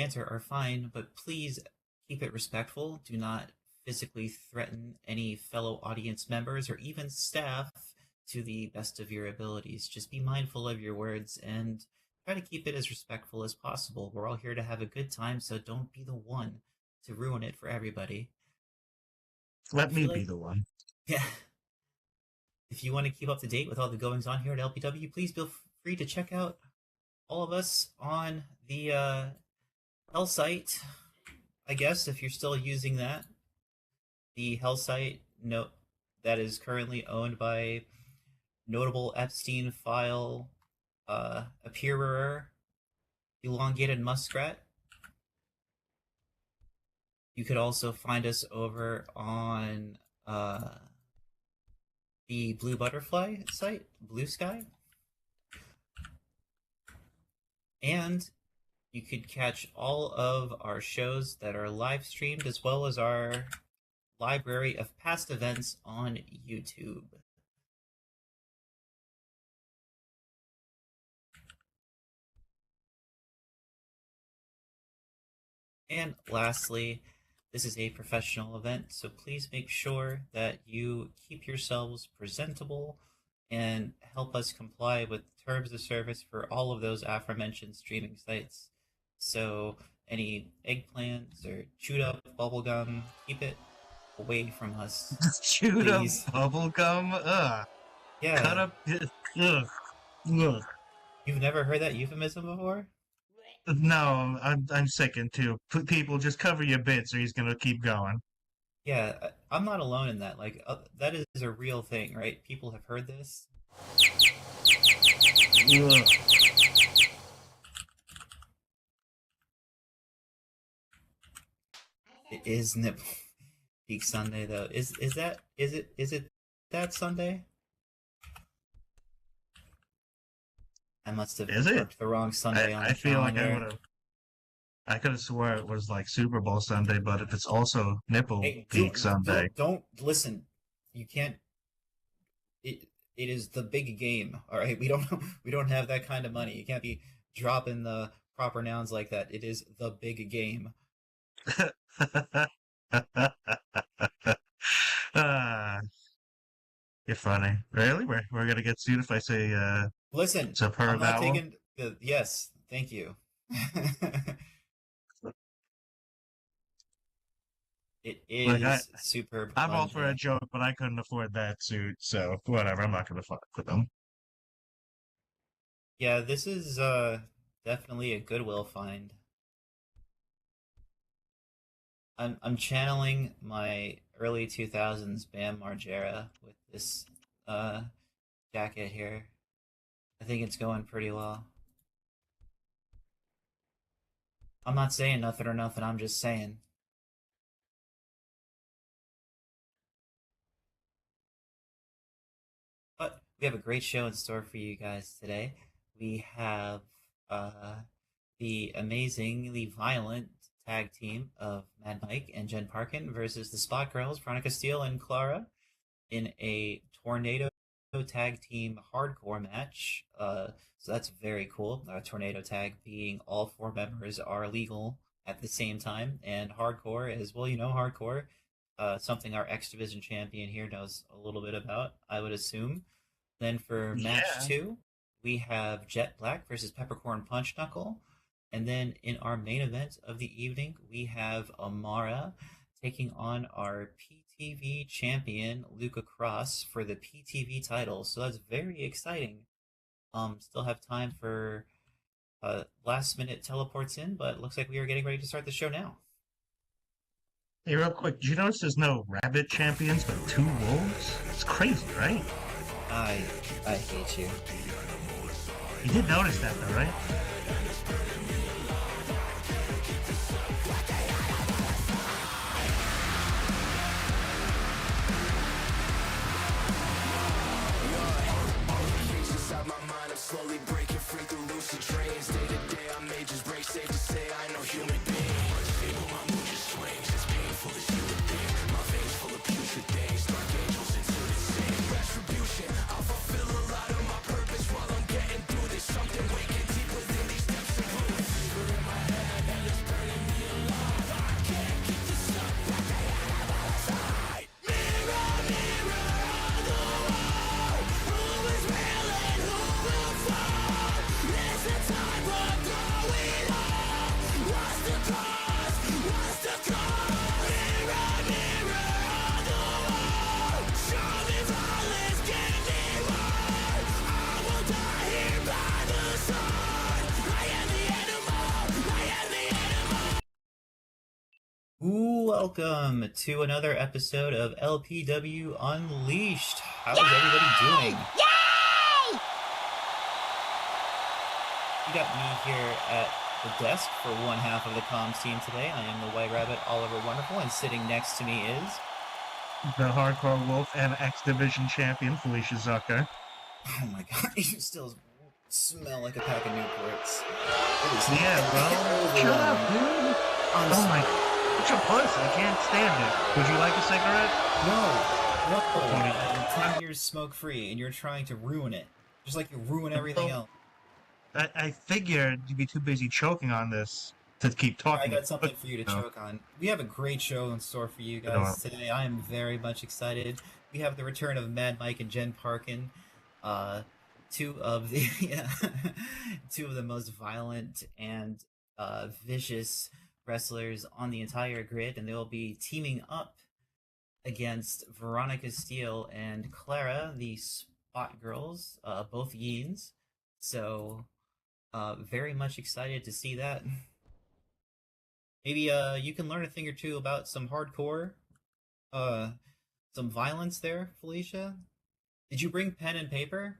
banter are fine, but please keep it respectful. Do not physically threaten any fellow audience members or even staff to the best of your abilities. Just be mindful of your words and try to keep it as respectful as possible. We're all here to have a good time, so don't be the one to ruin it for everybody. Let me be the one. Yeah. If you want to keep up to date with all the goings on here at LPW, please feel free to check out all of us on the Hell site, I guess, if you're still using that. The Hell site that is currently owned by notable Epstein file appearer Elongated Muskrat. You could also find us over on the Blue Butterfly site, Blue Sky. And you could catch all of our shows that are live streamed as well as our library of past events on YouTube. And lastly, this is a professional event, so please make sure that you keep yourselves presentable and help us comply with terms of service for all of those aforementioned streaming sites. So any eggplants or chewed up bubblegum, keep it away from us. Chewed up bubblegum? Ugh. Yeah. Cut up. Ugh. Ugh. You've never heard that euphemism before? No, I'm sickened too. People just cover your bits or he's gonna keep going. Yeah, I'm not alone in that. Like, that is a real thing, right? People have heard this. Ugh. It is Nip Peak Sunday though. Is it that Sunday? I must have booked the wrong Sunday on the feel calendar. like I would have. I could have swore it was like Super Bowl Sunday, but if it's also Nipple Peak Sunday, don't listen. You can't. It is the big game. All right, we don't have that kind of money. You can't be dropping the proper nouns like that. It is the big game. You're funny. Really? We're gonna get sued if I say listen. I'm not taking yes. Thank you. It is super. I'm all for a joke, but I couldn't afford that suit, so whatever. I'm not gonna fuck with them. Yeah, this is definitely a Goodwill find. I'm channeling my early 2000s Bam Margera with this jacket here. I think it's going pretty well. I'm not saying nothing or nothing, I'm just saying. But we have a great show in store for you guys today. We have the amazingly violent tag team of Mad Mike and Jen Parkin versus the Spot Girls, Veronica Steele and Clara, in a tornado tag team hardcore match. So that's very cool. Tornado tag being all four members are legal at the same time, and hardcore is, well, you know, hardcore. Something our X Division champion here knows a little bit about, I would assume. Then for match 2, we have Jet Black versus Peppercorn Punch Knuckle. And then in our main event of the evening, we have Amara taking on our PTV champion, Luca Cross, for the PTV title. So that's very exciting. Still have time for last minute teleports in, but it looks like we are getting ready to start the show now. Hey, real quick, did you notice there's no rabbit champions but 2 wolves? It's crazy, right? I hate you. You did notice that though, right? Slowly breaking free through lucid dreams. Day to day, I may just break. Safe to say, I know human being. Unstable, my mood just swings. As painful as you would think. My veins full of putrid things. Dark angels into the same retribution. I'll fulfill a lot of my purpose while I'm getting through this. Something waking deep within these depths of blue. Welcome to another episode of LPW Unleashed. How is everybody Yay! doing? Yay! You got me here at the desk for one half of the comms team today. I am the White Rabbit, Oliver Wonderful, and sitting next to me is... The Hardcore Wolf and X Division champion, Felicia Zucker. Oh my god, you still smell like a pack of Newports. Yeah, bro. Chill out, dude. Oh my... It's a puss. I can't stand it. Would you like a cigarette? No. 10 years smoke-free, and you're trying to ruin it. Just like you ruin everything else. I figured you'd be too busy choking on this to keep talking. I got something for you to choke on. We have a great show in store for you guys today. I am very much excited. We have the return of Mad Mike and Jen Parkin, two of the most violent and vicious wrestlers on the entire grid, and they will be teaming up against Veronica Steele and Clara, the Spot Girls, both Yeens. So, very much excited to see that. Maybe you can learn a thing or two about some hardcore, some violence there, Felicia. Did you bring pen and paper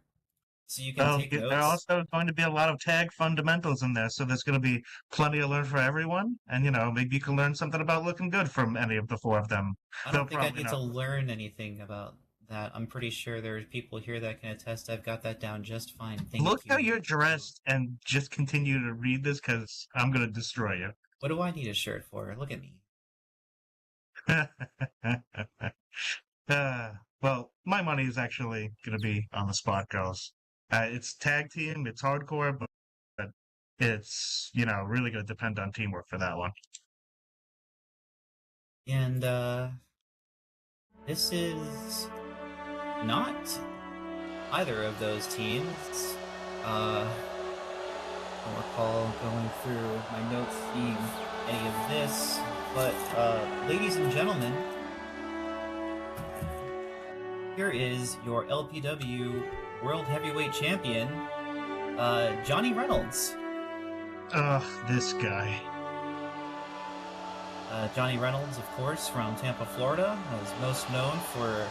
so you can take notes? There are also going to be a lot of tag fundamentals in there, so there's going to be plenty to learn for everyone. And maybe you can learn something about looking good from any of the four of them. I don't think I need to learn anything about that. I'm pretty sure there's people here that can attest I've got that down just fine. Look how you're dressed and just continue to read this because I'm going to destroy you. What do I need a shirt for? Look at me. Well, my money is actually going to be on the Spot Girls. It's tag team, it's hardcore, but it's, really going to depend on teamwork for that one. And, this is not either of those teams. I don't recall going through my notes seeing any of this, but, ladies and gentlemen, here is your LPW World Heavyweight Champion, Johnny Reynolds. Ugh, this guy. Johnny Reynolds, of course, from Tampa, Florida, is most known for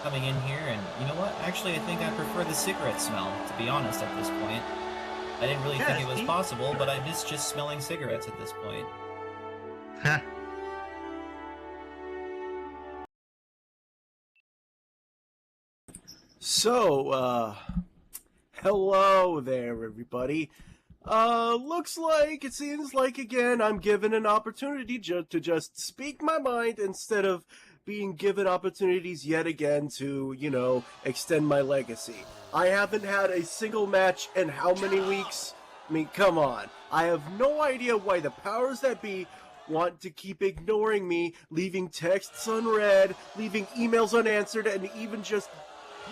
coming in here, and you know what? Actually, I think I prefer the cigarette smell, to be honest, at this point. I didn't really think it was possible, but I miss just smelling cigarettes at this point. Huh. So, hello there, everybody. It seems like again I'm given an opportunity to just speak my mind instead of being given opportunities yet again to, extend my legacy. I haven't had a single match in how many weeks? I mean, come on. I have no idea why the powers that be want to keep ignoring me, leaving texts unread, leaving emails unanswered, and even just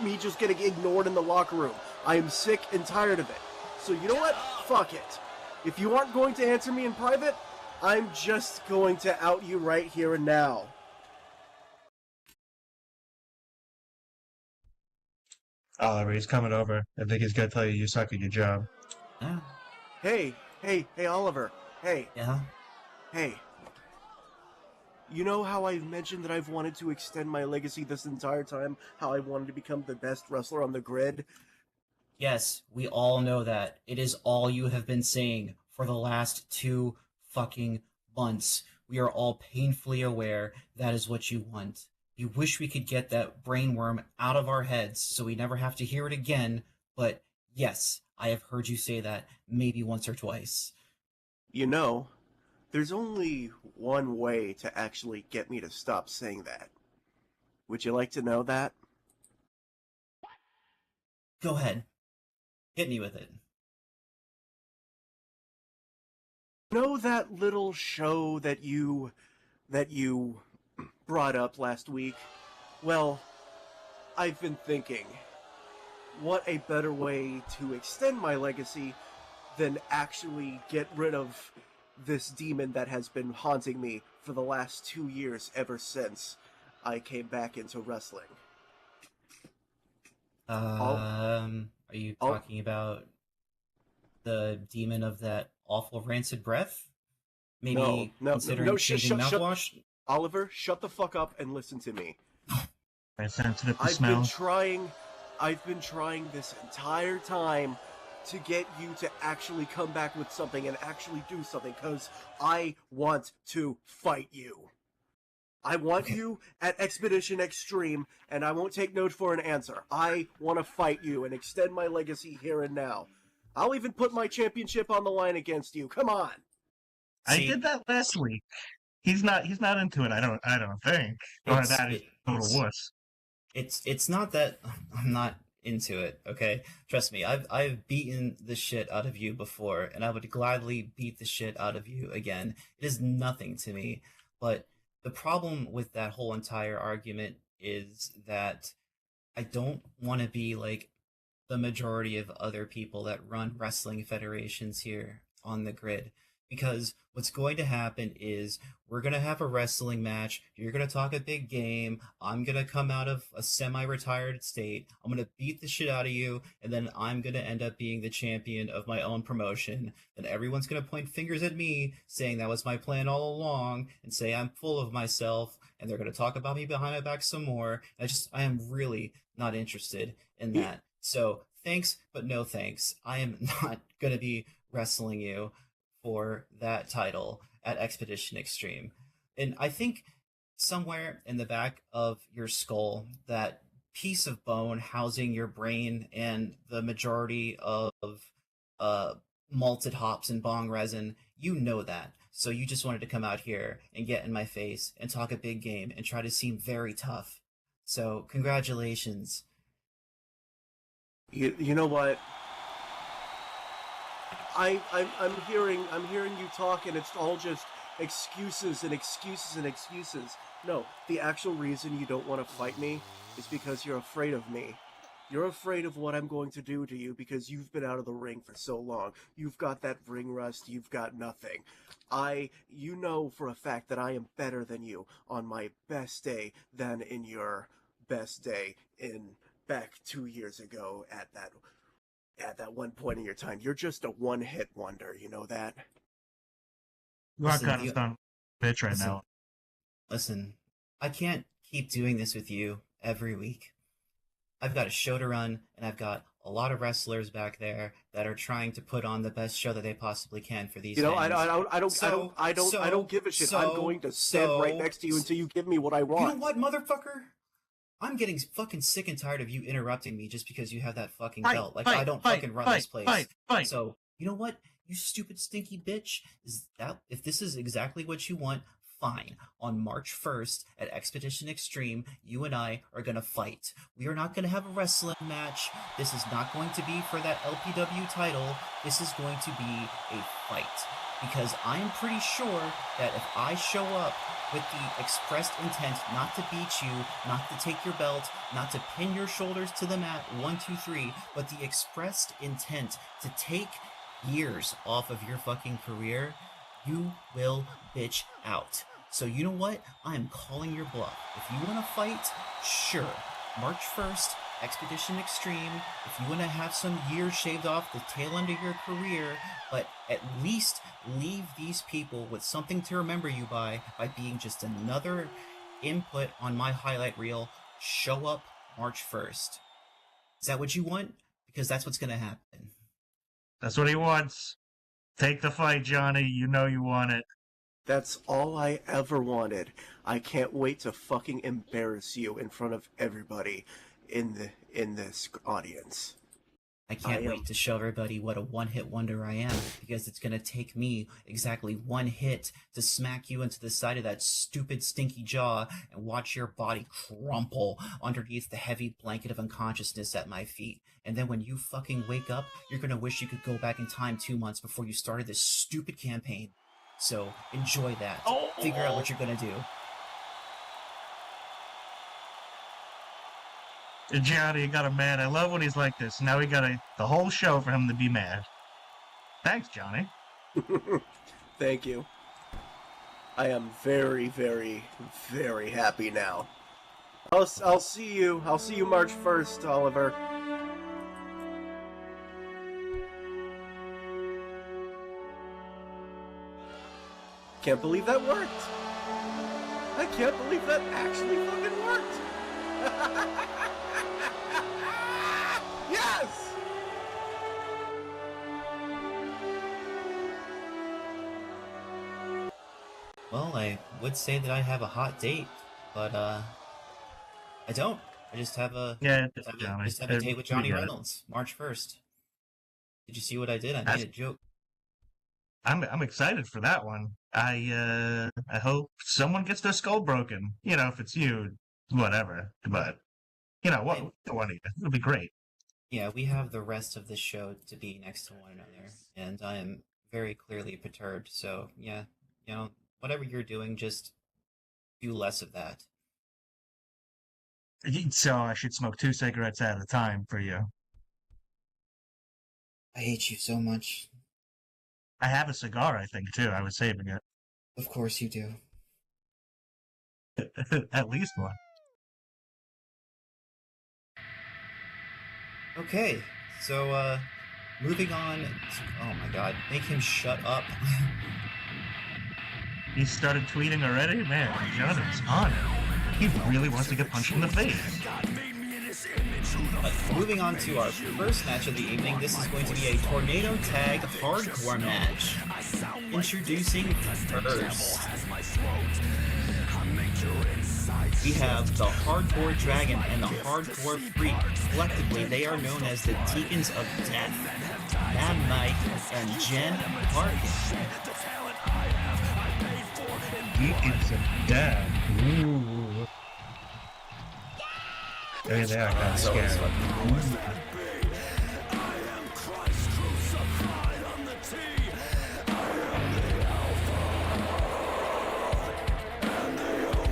me just getting ignored in the locker room. I am sick and tired of it. So you know what? Fuck it. If you aren't going to answer me in private, I'm just going to out you right here and now. Oliver, he's coming over. I think he's going to tell you suck at your job. Yeah. Hey, Oliver. Hey. Yeah? Hey. You know how I've mentioned that I've wanted to extend my legacy this entire time? How I wanted to become the best wrestler on the grid? Yes, we all know that. It is all you have been saying for the last 2 fucking months. We are all painfully aware that is what you want. You wish we could get that brainworm out of our heads so we never have to hear it again, but yes, I have heard you say that maybe once or twice. There's only one way to actually get me to stop saying that. Would you like to know that? Go ahead. Hit me with it. Know that little show that you brought up last week? Well, I've been thinking, what a better way to extend my legacy than actually get rid of this demon that has been haunting me for the last 2 years ever since I came back into wrestling. Are you talking about the demon of that awful rancid breath? Maybe no, considering changing shut, mouthwash? Oliver, shut the fuck up and listen to me. Very sensitive to I've been smells. trying this entire time to get you to actually come back with something and actually do something, because I want to fight you. I want Okay. you at Expedition Extreme, and I won't take no for an answer. I want to fight you and extend my legacy here and now. I'll even put my championship on the line against you. Come on. I See, did that last week. He's not into it, I don't think. Or it's that he's it, a total wuss. it's not that I'm not into it, okay? Trust me, I've beaten the shit out of you before, and I would gladly beat the shit out of you again. It is nothing to me. But the problem with that whole entire argument is that I don't want to be like the majority of other people that run wrestling federations here on the grid. Because what's going to happen is we're going to have a wrestling match. You're going to talk a big game. I'm going to come out of a semi retired state. I'm going to beat the shit out of you. And then I'm going to end up being the champion of my own promotion. Then everyone's going to point fingers at me, saying that was my plan all along, and say I'm full of myself. And they're going to talk about me behind my back some more. I am really not interested in that. So thanks, but no thanks. I am not going to be wrestling you for that title at Expedition Extreme. And I think somewhere in the back of your skull, that piece of bone housing your brain and the majority of uh, malted hops and bong resin, you know that. So you just wanted to come out here and get in my face and talk a big game and try to seem very tough. So congratulations. You know what? I'm hearing you talk, and it's all just excuses and excuses and excuses. No, the actual reason you don't want to fight me is because you're afraid of me. You're afraid of what I'm going to do to you because you've been out of the ring for so long. You've got that ring rust, you've got nothing. You know for a fact that I am better than you on my best day than in your best day in back 2 years ago at that one point in your time. You're just a one-hit wonder, you know that? You are Listen, kind of stunned bitch right listen, now. listen, I can't keep doing this with you every week. I've got a show to run, and I've got a lot of wrestlers back there that are trying to put on the best show that they possibly can for these You know, fans. I don't give a shit. I'm going to stand right next to you until you give me what I want. You know what, motherfucker? I'm getting fucking sick and tired of you interrupting me just because you have that fucking belt. Like, I don't fucking run this place. Fight. So, you know what? You stupid stinky bitch. Is that if this is exactly what you want, fine. On March 1st at Expedition Extreme, you and I are going to fight. We are not going to have a wrestling match. This is not going to be for that LPW title. This is going to be a fight. Because I am pretty sure that if I show up with the expressed intent not to beat you, not to take your belt, not to pin your shoulders to the mat, 1, 2, 3, but the expressed intent to take years off of your fucking career, you will bitch out. So you know what? I am calling your bluff. If you want to fight, sure. March 1st, Expedition Extreme. If you want to have some years shaved off the tail end of your career, but at least leave these people with something to remember you by being just another input on my highlight reel, show up March 1st. Is that what you want? Because that's what's going to happen. That's what he wants. Take the fight, Johnny. You know you want it. That's all I ever wanted. I can't wait to fucking embarrass you in front of everybody in this audience. I can't wait to show everybody what a one-hit wonder I am, because it's going to take me exactly one hit to smack you into the side of that stupid stinky jaw and watch your body crumple underneath the heavy blanket of unconsciousness at my feet. And then when you fucking wake up, you're going to wish you could go back in time 2 months before you started this stupid campaign. So enjoy that. Figure out what you're going to do. Johnny got him mad. I love when he's like this. Now we got the whole show for him to be mad. Thanks, Johnny. Thank you. I am very, very, very happy now. I'll see you. I'll see you March 1st, Oliver. can't believe that worked. I can't believe that actually fucking worked. Yes! Well, I would say that I have a hot date, but I don't. I just have a Yeah, just have a date with Johnny Reynolds, March 1st. Did you see what I did? I made a joke. I'm excited for that one. I hope someone gets their skull broken. You know, if it's you, whatever. But you know what? It'll be great. Yeah, we have the rest of the show to be next to one another, and I am very clearly perturbed. So yeah, you know, whatever you're doing, just do less of that. So I should smoke 2 cigarettes at a time for you. I hate you so much. I have a cigar, I think, too. I was saving it. Of course you do. At least one. Okay, so moving on. Oh my God, make him shut up. He started tweeting already? Man, Jonathan's on it. He really wants to get punched in the face. Moving on to our first match of the evening, this is going to be a Tornado Tag Hardcore match. Introducing first, we have the Hardcore Dragon and the Hardcore Freak. Collectively, they are known as the Deacons of Death. Mad Mike and Jen Parkin. Deacons of Death. Ooh. There they are, kind of scared.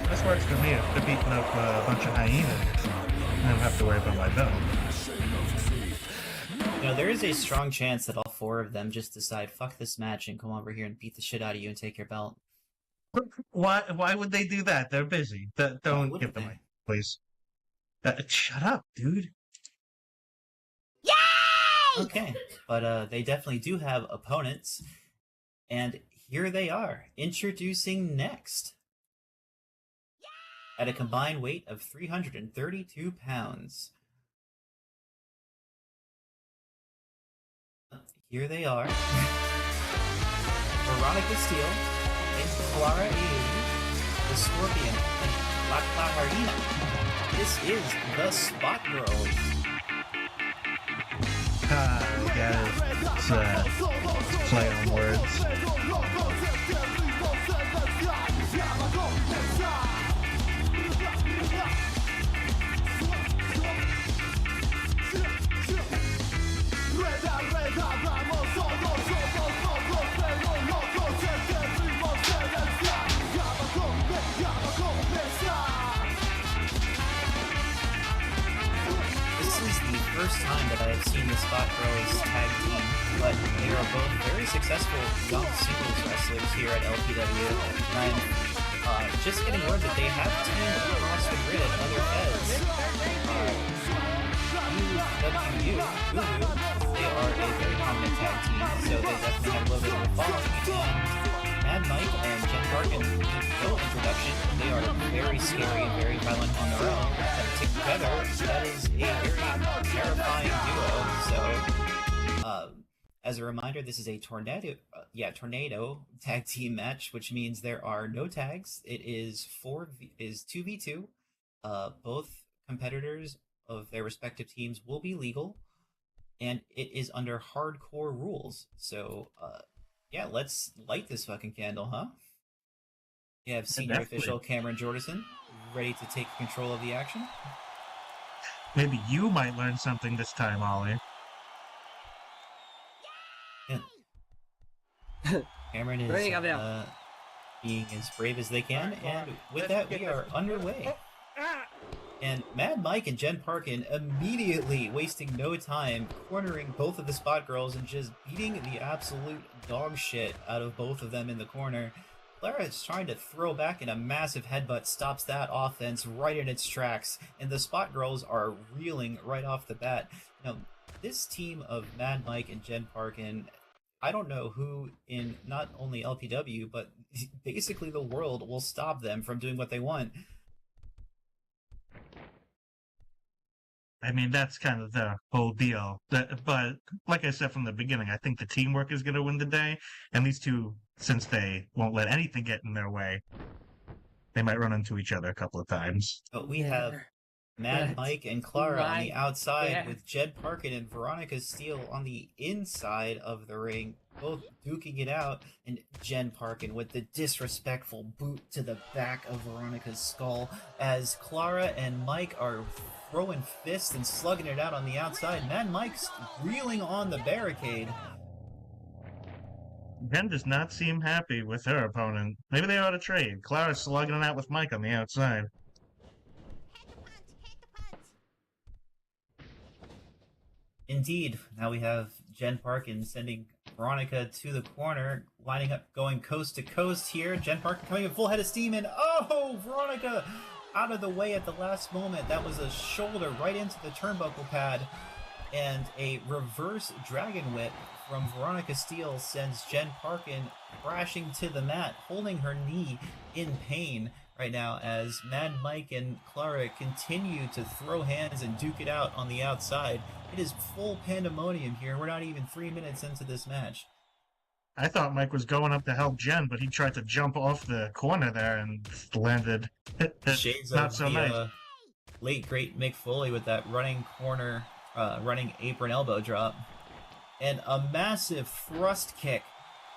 This works for me. If they're beating up a bunch of hyenas, I don't have to worry about my belt. You know, there is a strong chance that all 4 of them just decide, fuck this match, and come over here and beat the shit out of you and take your belt. Why would they do that? They're busy. Don't give them, please. Shut up, dude. Yay! Okay, but they definitely do have opponents, and here they are, introducing next. At a combined weight of 332 pounds. Here they are. Veronica Steele and Clara Ely, the Scorpion, and La Clarina. This is the Spot Girls. Yeah, it's play on words. First time that I have seen the Spot Girls tag team, but they are both very successful young singles wrestlers here at LPW, and I'm just getting word that they have teamed across the grid at other feds. UWU, they are a very prominent tag team, so they definitely have a little bit of a following, and Mad Mike and Jen Parkin, no introduction, they are very scary and very violent on their own, and together, that is a very terrifying duo. So, as a reminder, this is a tornado tag team match, which means there are no tags. It is 2v2. Both competitors of their respective teams will be legal, and it is under hardcore rules. So, yeah, let's light this fucking candle, huh? You have senior official Cameron Jordison ready to take control of the action. Maybe you might learn something this time, Ollie. Yeah. Cameron is being as brave as they can, and with that, we are underway. And Mad Mike and Jen Parkin immediately wasting no time, cornering both of the Spot Girls and just beating the absolute dog shit out of both of them in the corner. Clara is trying to throw back, and a massive headbutt stops that offense right in its tracks, and the Spot Girls are reeling right off the bat. Now, this team of Mad Mike and Jen Parkin, I don't know who in not only LPW, but basically the world will stop them from doing what they want. I mean, that's kind of the whole deal. But like I said from the beginning, I think the teamwork is going to win the day. And these two, since they won't let anything get in their way, they might run into each other a couple of times. But we have Mad Mike and Clara on the outside with Jed Parkin and Veronica Steele on the inside of the ring, both duking it out, and Jen Parkin with the disrespectful boot to the back of Veronica's skull as Clara and Mike are throwing fists and slugging it out on the outside. Mad Mike's reeling on the barricade. Jen does not seem happy with her opponent. Maybe they ought to trade. Clara's slugging it out with Mike on the outside. Indeed, now we have Jen Parkin sending Veronica to the corner, lining up, going coast to coast here. Jen Parkin coming in full head of steam, and oh, Veronica out of the way at the last moment. That was a shoulder right into the turnbuckle pad, and a reverse dragon whip from Veronica Steele sends Jen Parkin crashing to the mat, holding her knee in pain right now as Mad Mike and Clara continue to throw hands and duke it out on the outside. It is full pandemonium here. We're not even 3 minutes into this match. I thought Mike was going up to help Jen, but he tried to jump off the corner there and landed Shades not of so the nice. Late great Mick Foley with that running corner, running apron elbow drop. And a massive thrust kick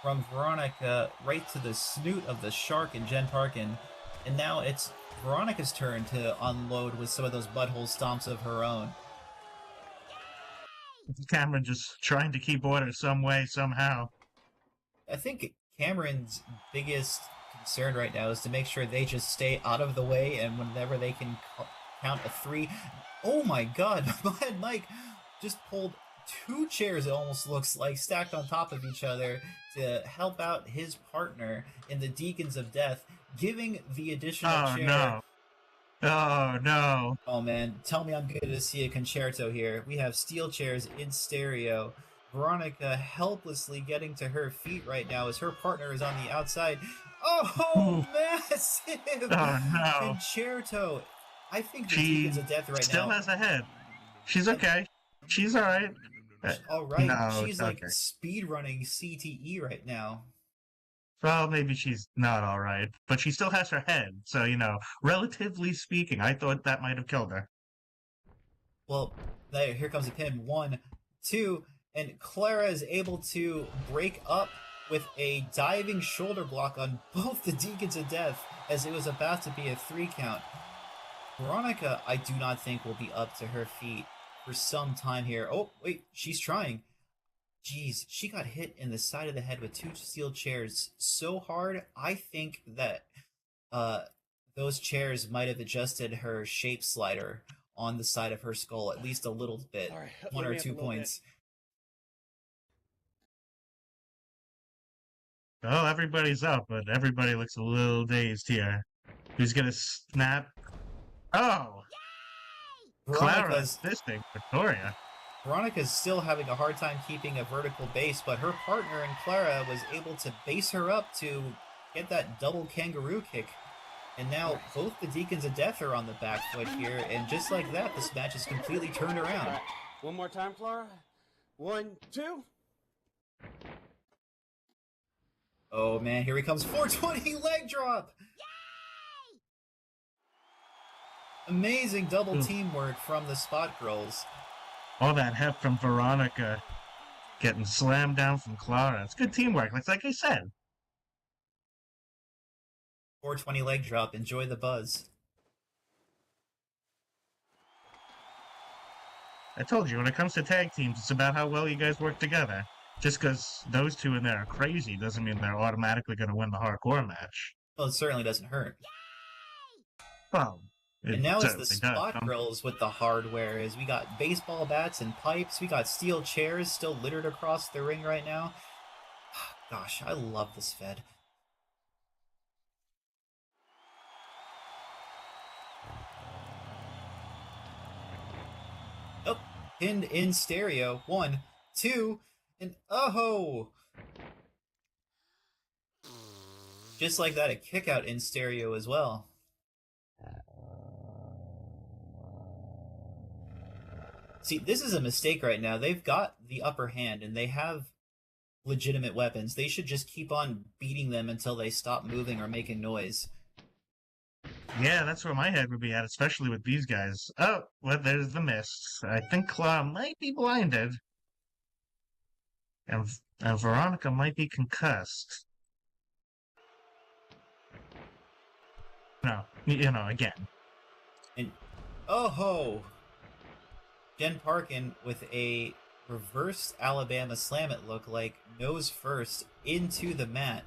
from Veronica right to the snoot of the shark and Jen Parkin. And now it's Veronica's turn to unload with some of those butthole stomps of her own. Cameron just trying to keep order some way, somehow. I think Cameron's biggest concern right now is to make sure they just stay out of the way, and whenever they can count a 3. Oh my god, Mike just pulled 2 chairs, it almost looks like, stacked on top of each other to help out his partner in the Deacons of Death, giving the additional chair. No. Oh, no. Oh, man. Tell me I'm good to see a concerto here. We have steel chairs in stereo. Veronica helplessly getting to her feet right now as her partner is on the outside. Oh, massive! Oh, no. Concerto. I think the She Deacons of Death right still now. has a head. She's okay. She's all right. All right. No, She's okay. like speed running CTE right now. Well, maybe she's not all right, but she still has her head. So, relatively speaking, I thought that might have killed her. Well, here comes a pin. 1, 2, and Clara is able to break up with a diving shoulder block on both the Deacons of Death as it was about to be a 3 count. Veronica, I do not think, will be up to her feet for some time here. Oh, wait, she's trying. Jeez, she got hit in the side of the head with 2 steel chairs so hard, I think that those chairs might have adjusted her shape slider on the side of her skull at least a little bit. All right, 1 or 2 points. Well, everybody's up, but everybody looks a little dazed here. Who's gonna snap? Oh! Clara's fisting Victoria. Veronica's still having a hard time keeping a vertical base, but her partner in Clara was able to base her up to get that double kangaroo kick. And now both the Deacons of Death are on the back foot here, and just like that, this match is completely turned around. Right. One more time, Clara. 1, 2. Oh man, here he comes. 420 leg drop! Amazing double teamwork from the Spot Girls. All that heft from Veronica getting slammed down from Clara. It's good teamwork, like I said. 420 leg drop. Enjoy the buzz. I told you, when it comes to tag teams, it's about how well you guys work together. Just because those two in there are crazy doesn't mean they're automatically going to win the hardcore match. Well, it certainly doesn't hurt. Well, And now it's the certainly does. Spot Girls with the hardware. As we got baseball bats and pipes, we got steel chairs still littered across the ring right now. Gosh, I love this Fed. Oh, pinned in stereo. 1, 2, and oh! Just like that, a kick out in stereo as well. See, this is a mistake right now. They've got the upper hand, and they have legitimate weapons. They should just keep on beating them until they stop moving or making noise. Yeah, that's where my head would be at, especially with these guys. Oh, well, there's the mist. I think Claw might be blinded. And Veronica might be concussed. No, again. And, oh ho! Jen Parkin with a reverse Alabama slam, it looked like, nose first into the mat.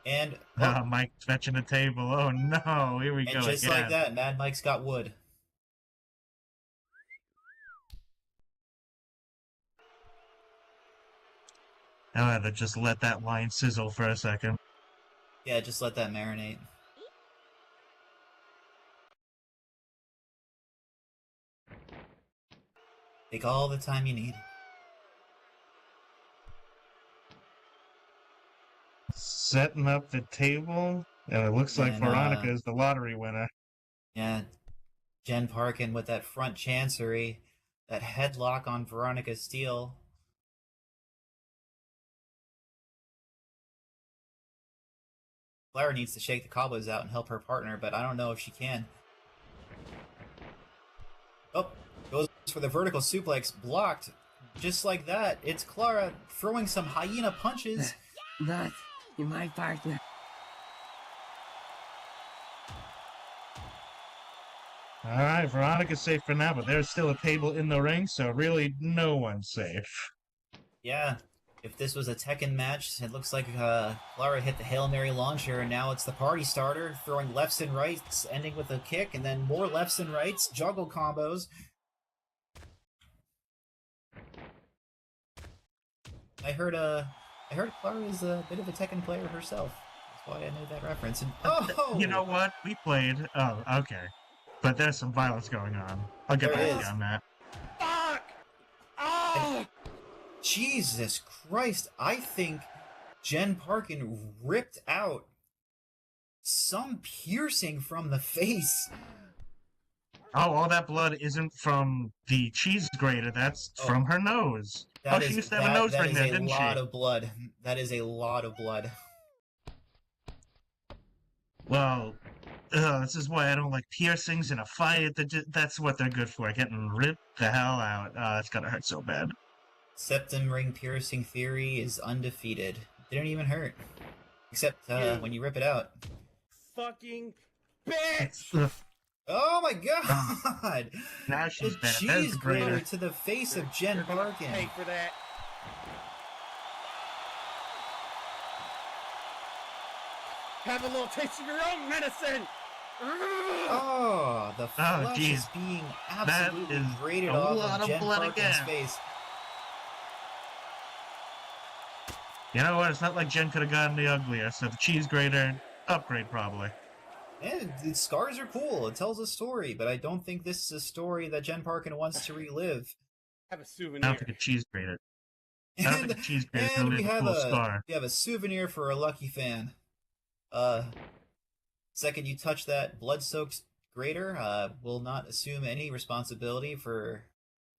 And Mike's fetching a table. Oh no, here we go. And just again. like that, Mad Mike's got wood. I'll have to just let that line sizzle for a second. Yeah, just let that marinate. Take all the time you need. Setting up the table, and it looks like Veronica is the lottery winner. Yeah, Jen Parkin with that front chancery, that headlock on Veronica Steele. Clara needs to shake the cobwebs out and help her partner, but I don't know if she can. Oh, goes for the vertical suplex, blocked. Just like that, it's Clara throwing some hyena punches. Not my partner. Alright, Veronica's safe for now, but there's still a table in the ring, so really no one's safe. Yeah, if this was a Tekken match, it looks like Clara hit the Hail Mary launcher, and now it's the party starter, throwing lefts and rights, ending with a kick, and then more lefts and rights, juggle combos. I heard Clara is a bit of a Tekken player herself. That's why I knew that reference. And, oh! You know what? We played. Oh, okay. But there's some violence going on. I'll get back to you on that. Fuck! Oh! Jesus Christ, I think Jen Parkin ripped out some piercing from the face. Oh, all that blood isn't from the cheese grater. That's from her nose. She used to have a nose ring there, didn't she? That is a lot of blood. That is a lot of blood. Well, this is why I don't like piercings in a fight. That's what they're good for, getting ripped the hell out. It's gotta hurt so bad. Septum ring piercing theory is undefeated. Didn't even hurt. Except when you rip it out. Fucking bitch! Oh my god! Now she's the bad. cheese grater to the face of Jen Parkin. Pay for that. Have a little taste of your own medicine! Oh, the flesh is being absolutely grated off of Jen Parkin's face. You know what? It's not like Jen could have gotten any uglier, so the cheese grater, upgrade probably. And the scars are cool. It tells a story, but I don't think this is a story that Jen Parkin wants to relive. Have a souvenir. I don't think a cheese grater. I don't think a cheese grater is going to be a cool scar. We have a souvenir for a lucky fan. Second you touch that blood-soaked grater, will not assume any responsibility for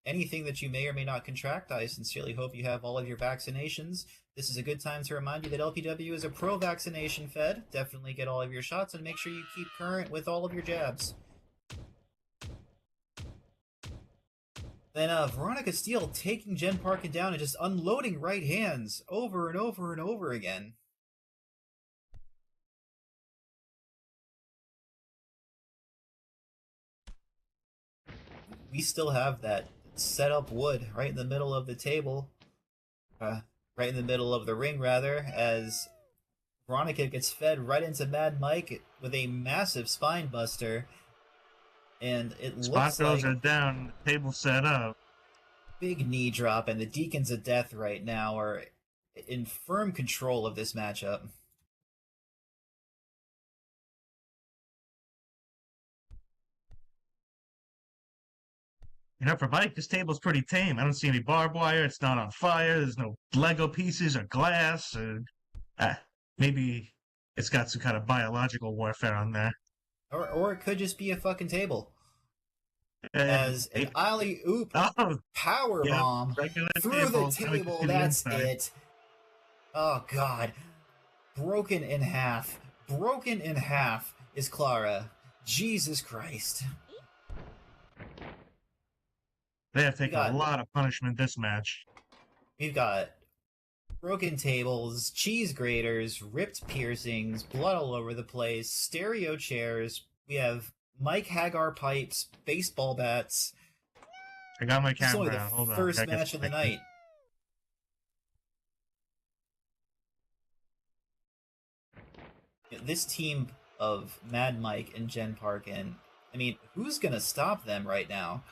anything that you may or may not contract. I sincerely hope you have all of your vaccinations. This is a good time to remind you that LPW is a pro-vaccination fed. Definitely get all of your shots and make sure you keep current with all of your jabs. Then Veronica Steele taking Jen Parkin down and just unloading right hands over and over and over again. We still have that set up wood right in the middle of the table. Right in the middle of the ring, rather, as Veronica gets fed right into Mad Mike with a massive spine buster. And it looks like... Spot are down, table set up. Big knee drop, and the Deacons of Death right now are in firm control of this matchup. You know, for Mike, this table's pretty tame. I don't see any barbed wire. It's not on fire. There's no Lego pieces or glass. maybe it's got some kind of biological warfare on there. Or it could just be a fucking table. Eh, As an alley oop oh, power yeah, bomb regular through the table. Now we can table. see the That's inside. it. Oh god. Broken in half. Broken in half is Clara. Jesus Christ. They have taken got- a lot of punishment this match. We've got broken tables, cheese graters, ripped piercings, blood all over the place, stereo chairs. We have Mike Hagar pipes, baseball bats. I got my This is only camera the out. Hold on. first gotta get match of the some- night. This team of Mad Mike and Jen Parkin, I mean, who's gonna stop them right now?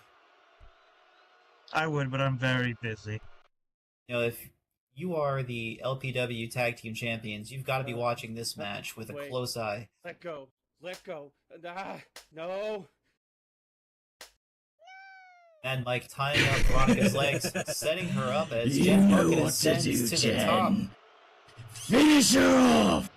I would, but I'm very busy. You know, if you are the LPW Tag Team Champions, you've got to be watching this match with a Wait. close eye. Let go. Let go. No. Mad Mike tying up Veronica's legs, setting her up as Jen Parkin ascends to the top. Finish her off!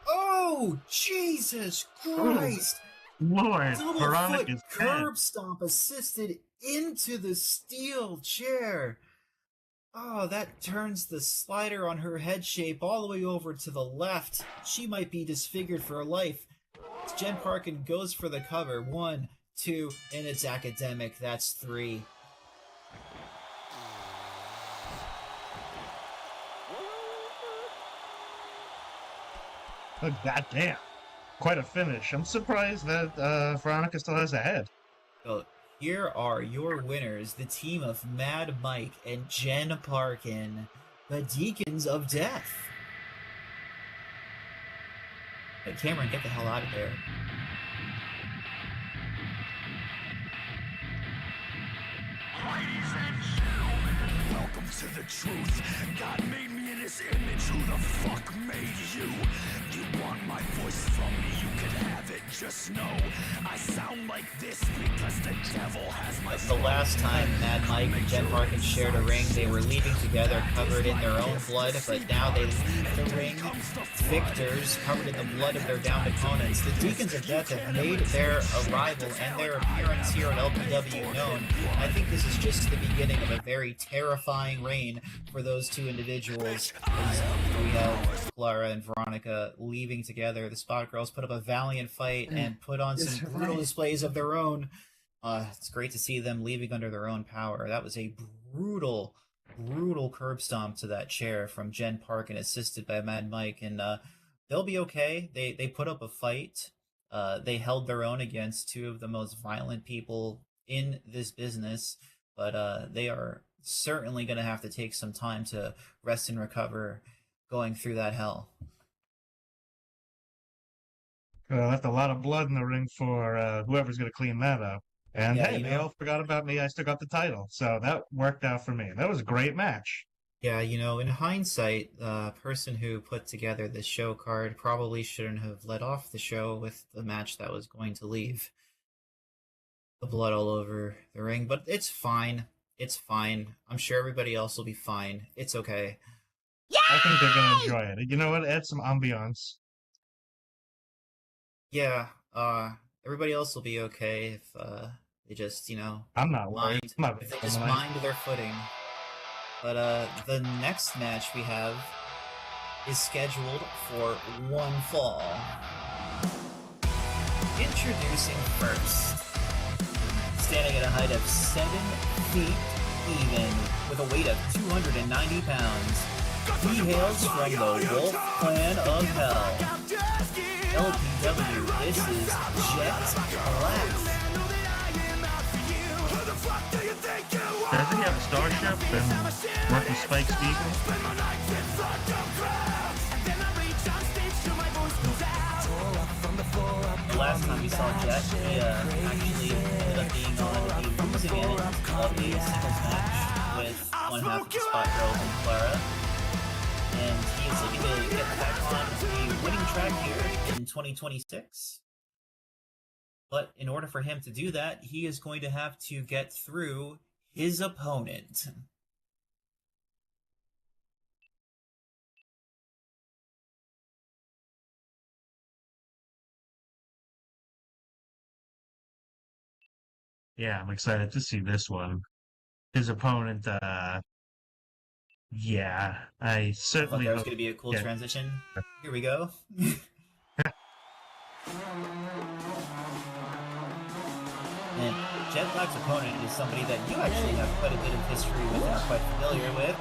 Oh, Jesus Christ! Lord, Double foot Veronica's dead. curb stomp assisted into the steel chair. Oh, that turns the slider on her head shape all the way over to the left. She might be disfigured for life. Jen Parkin goes for the cover. 1, 2, and it's academic. That's 3. Oh, goddamn. Quite a finish. I'm surprised that Veronica still has a head. So here are your winners, the team of Mad Mike and Jen Parkin, the Deacons of Death. Hey, Cameron, get the hell out of there. Welcome to the truth. God made me in his image. Who the fuck made you? You want my voice from me? You can have it. Just know I sound like this because the devil has my The last time Mad Mike and Jen Parkin shared a ring, they were leaving together covered in their own blood, but now they leave the ring victors covered in the blood of their downed opponents. The Deacons of Death have made their arrival and their appearance here at LPW known. I think this is just the beginning of a very terrifying reign for those two individuals. As we have Clara and Veronica leaving together. The Spot Girls put up a valiant fight and put on some brutal displays of their own. It's great to see them leaving under their own power. That was a brutal curb stomp to that chair from Jen Parkin, assisted by Mad Mike, and they'll be okay. They put up a fight. They held their own against two of the most violent people in this business, but they are certainly going to have to take some time to rest and recover going through that hell. Left a lot of blood in the ring for whoever's going to clean that up. And Yeah, hey, you they know- all forgot about me. I still got the title. So that worked out for me. That was a great match. Yeah, you know, in hindsight, the person who put together this show card probably shouldn't have let off the show with the match that was going to leave the blood all over the ring, but it's fine. It's fine. I'm sure everybody else will be fine. It's okay. I think they're going to enjoy it. You know what? Add some ambiance. Yeah, everybody else will be okay if they just, you know, I'm not worried. mind, I'm not if they just mind their footing. But the next match we have is scheduled for one fall. Introducing first, standing at a height of 7 feet even, with a weight of 290 pounds, he hails from the Wolf Clan of Hell. LPW, this is Jet Black. Does he have a starship and work with Spike's Eagle? The last time we saw Jet, he actually ended up being on the losing end of a singles match with one half of the Spot Girls and Clara. And he is looking to get back on the winning track here in 2026. But in order for him to do that, he is going to have to get through his opponent. Yeah, I'm excited to see this one. His opponent, yeah, I I thought certainly that was hope. going to be a cool Yeah. transition. Here we go. And Jet Black's opponent is somebody that you actually have quite a bit of history with and are quite familiar with,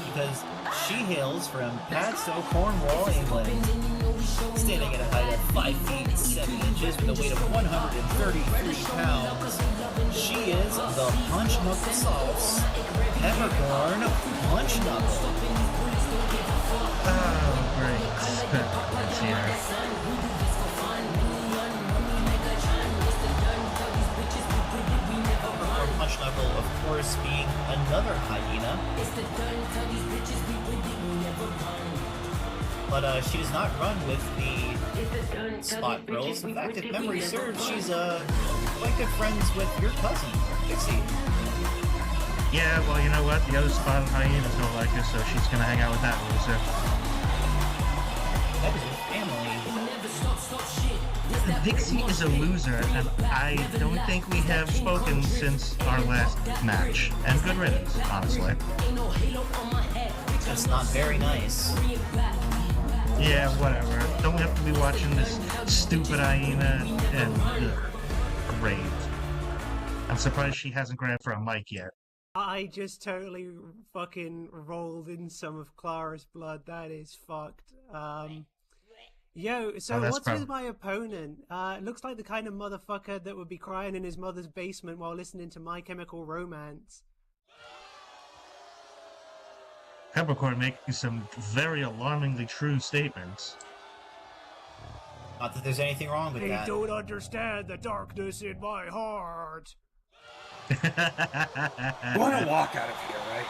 because she hails from Padstow, Cornwall, England. Standing at a height of 5 feet 7 inches with a weight of 133 pounds, she is the Punch Knuckle Sauce Peppercorn Punch Knuckle. Oh, great. Let's hear. Peppercorn Punch Knuckle, of course, being another hyena. But she does not run with the Spot Girls. In fact, if memory serves, she's quite good friends with your cousin, Dixie. Yeah, well, you know what? The other spotted hyenas don't like her, so she's gonna hang out with that loser. That is your family. Dixie is a loser, and I don't think we have spoken since our last match. And good riddance, honestly. That's not very nice. Yeah, whatever. Don't we have to be watching this stupid hyena? And great. I'm surprised she hasn't grabbed for a mic yet. I just totally fucking rolled in some of Clara's blood. That is fucked. So that's what's with my opponent? Looks like the kind of motherfucker that would be crying in his mother's basement while listening to My Chemical Romance. Peppercorn making some very alarmingly true statements. Not that there's anything wrong with They that. don't understand the darkness in my heart. You want to walk out of here, right?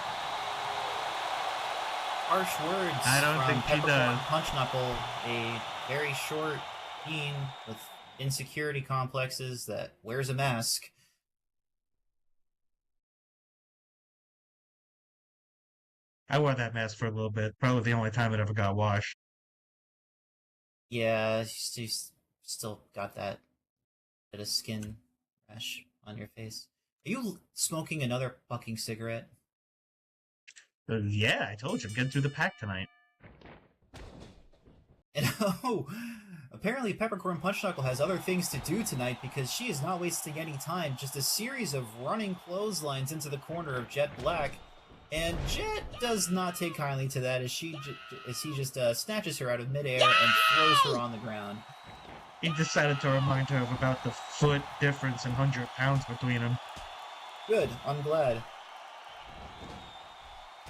Harsh words I don't from think she Peppercorn does. Punch Knuckle, a very short teen with insecurity complexes that wears a mask. I wore that mask for a little bit. Probably the only time it ever got washed. Yeah, she's still got that bit of skin rash on your face. Are you smoking another fucking cigarette? Yeah, I told you, I'm getting through the pack tonight. And oh, apparently Peppercorn Punch Knuckle has other things to do tonight because she is not wasting any time. Just a series of running clotheslines into the corner of Jet Black. And Jet does not take kindly to that as he just snatches her out of midair and throws her on the ground. He decided to remind her of about the foot difference in 100 pounds between them. Good, I'm glad.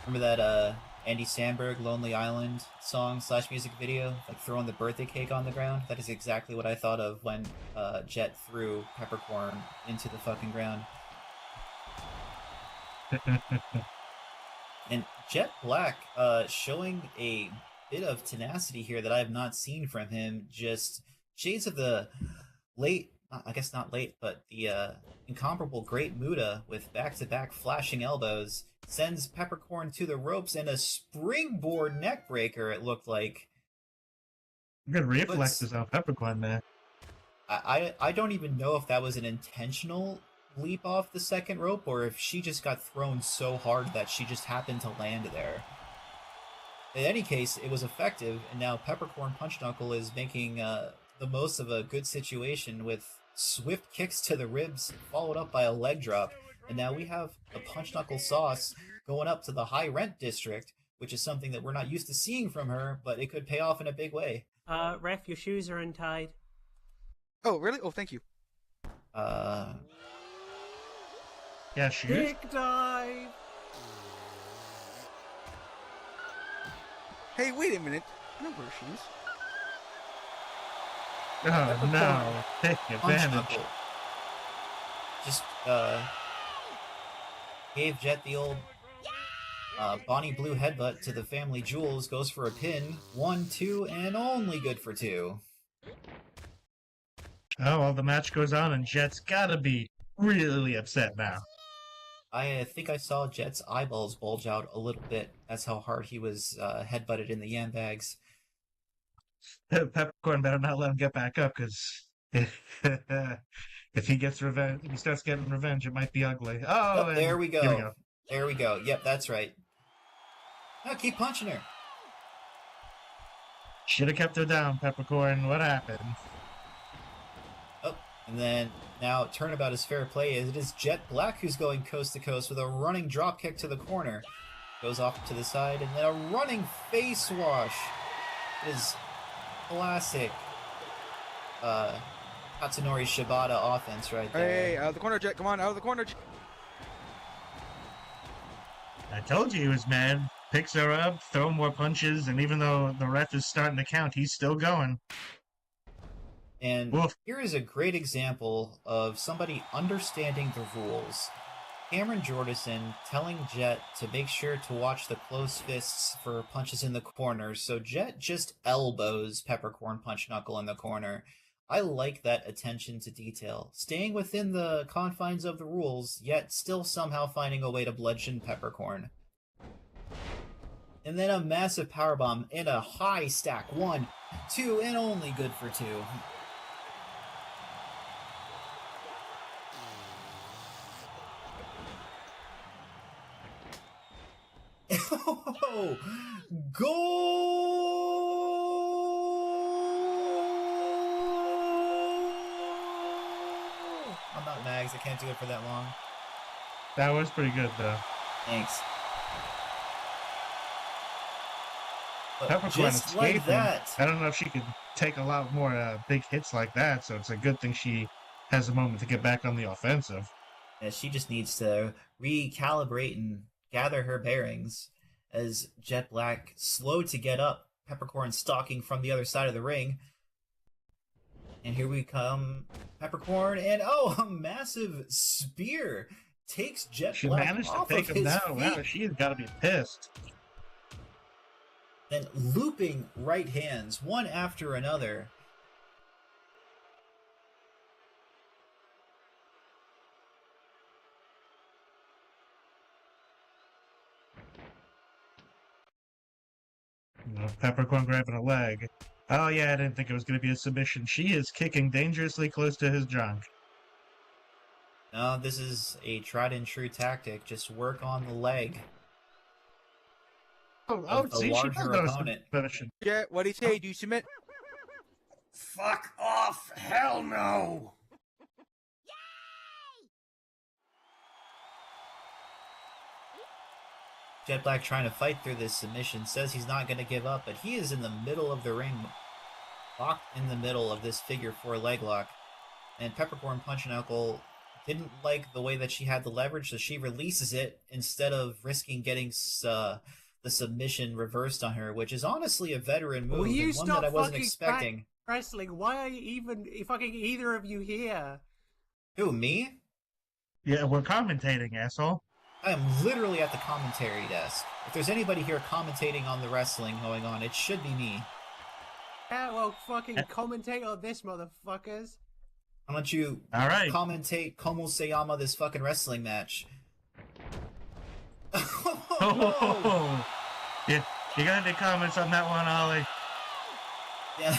Remember that Andy Samberg Lonely Island song / music video, like throwing the birthday cake on the ground? That is exactly what I thought of when Jet threw Peppercorn into the fucking ground. And Jet Black showing a bit of tenacity here that I have not seen from him. Just shades of the late, I guess not late, but the incomparable Great Muta with back-to-back flashing elbows sends Peppercorn to the ropes and a springboard neckbreaker, it looked like. Good reflexes on Peppercorn there. I don't even know if that was an intentional leap off the second rope or if she just got thrown so hard that she just happened to land there. In any case, it was effective, and now Peppercorn Punch Knuckle is making the most of a good situation with swift kicks to the ribs, followed up by a leg drop. And now we have a Punch Knuckle Sauce going up to the high rent district, which is something that we're not used to seeing from her, but it could pay off in a big way. Ref, your shoes are untied. Oh, really? Oh, thank you. Yeah, she is. Dick dive! Hey, wait a minute. I know where she is. Oh, no. Take Punch advantage. Knuckle just gave Jet the old Bonnie Blue headbutt to the family jewels, goes for a pin. 1, 2, and only good for 2. Oh, well, the match goes on, and Jet's gotta be really upset now. I think I saw Jet's eyeballs bulge out a little bit. That's how hard he was headbutted in the yam bags. Peppercorn better not let him get back up, because If he gets revenge, if he starts getting revenge, it might be ugly. Oh, Oh, there we go. Here we go. There we go. Yep, that's right. No, keep punching her. Should have kept her down, Peppercorn. What happened? Oh, and then now turnabout is fair play as it is Jet Black who's going coast to coast with a running drop kick to the corner. Goes off to the side and then a running face wash. It is classic Katsunori Shibata offense right there. Hey, out of the corner, Jet. Come on, out of the corner. I told you he was mad. Picks her up, throw more punches, and even though the ref is starting to count, he's still going. And Woof. here is a great example of somebody understanding the rules. Cameron Jordison telling Jet to make sure to watch the closed fists for punches in the corner, so Jet just elbows Peppercorn Punch Knuckle in the corner. I like that attention to detail, staying within the confines of the rules, yet still somehow finding a way to bludgeon Peppercorn. And then a massive powerbomb and a high stack. 1, 2, and only good for 2. Oh, goal! I'm not Mags. I can't do it for that long. That was pretty good, though. Thanks. But Peppercorn just escaping. like that. I don't know if she could take a lot more big hits like that, so it's a good thing she has a moment to get back on the offensive. Yeah, she just needs to recalibrate and gather her bearings as Jet Black slow to get up, Peppercorn stalking from the other side of the ring. And here we come, Peppercorn, and oh, a massive spear takes Jet She Black managed to off take of him his down. feet. Wow, she's got to be pissed. Then looping right hands, one after another. Peppercorn grabbing a leg. Oh yeah, I didn't think it was going to be a submission. She is kicking dangerously close to his junk. No, this is a tried and true tactic. Just work on the leg of the See, she larger does know opponent. submission. Jet, what'd he say? Do you submit? Fuck off! Hell no! Jet Black trying to fight through this submission, says he's not going to give up, but he is in the middle of the ring, locked in the middle of this figure 4 leg lock. And Peppercorn Punch Knuckle didn't like the way that she had the leverage, so she releases it instead of risking getting the submission reversed on her, which is honestly a veteran move Will you and one stop that I wasn't fucking expecting. wrestling? Why are you even fucking either of you here? Who, me? Yeah, we're commentating, asshole. I am literally at the commentary desk. If there's anybody here commentating on the wrestling going on, it should be me. Yeah, well, fucking commentate on this, motherfuckers. Why don't you All right. commentate Como Se Llama this fucking wrestling match? Oh, yeah, you got any comments on that one, Ollie? Yeah,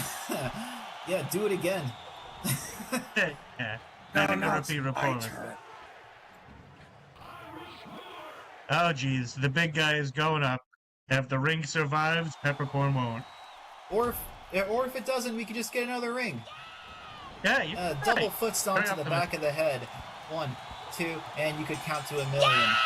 yeah, do it again. Yeah, repeat report. Oh, geez, the big guy is going up. If the ring survives, Peppercorn won't. Or if it doesn't, we could just get another ring. Yeah, you Double foot stomp Very to the optimistic. back of the head. 1, 2, and you could count to 1,000,000.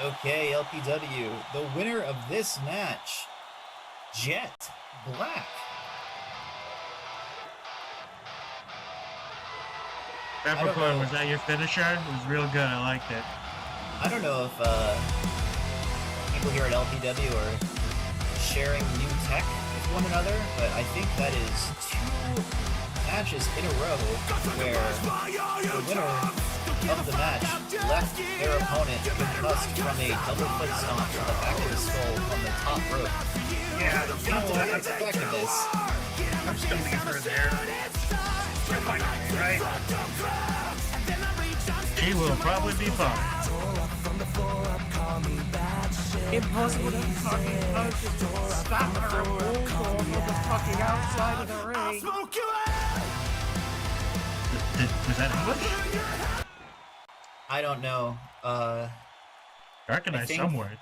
Okay, LPW, the winner of this match, Jet Black. Peppercorn, was that your finisher? It was real good. I liked it. I don't know if people here at LPW are sharing new tech with one another, but I think that is 2 matches in a row where the winner of the match left their opponent concussed from a double foot stomp to the back of the skull from the top rope. Yeah, You know what I expected this. I'm still leaving her there. Right? She will probably be fine. Impossible to fucking punch the door. Stop her bulldoor from the fucking outside of the ring. Smoke you out! Was that English? I don't know. I recognize think- some word.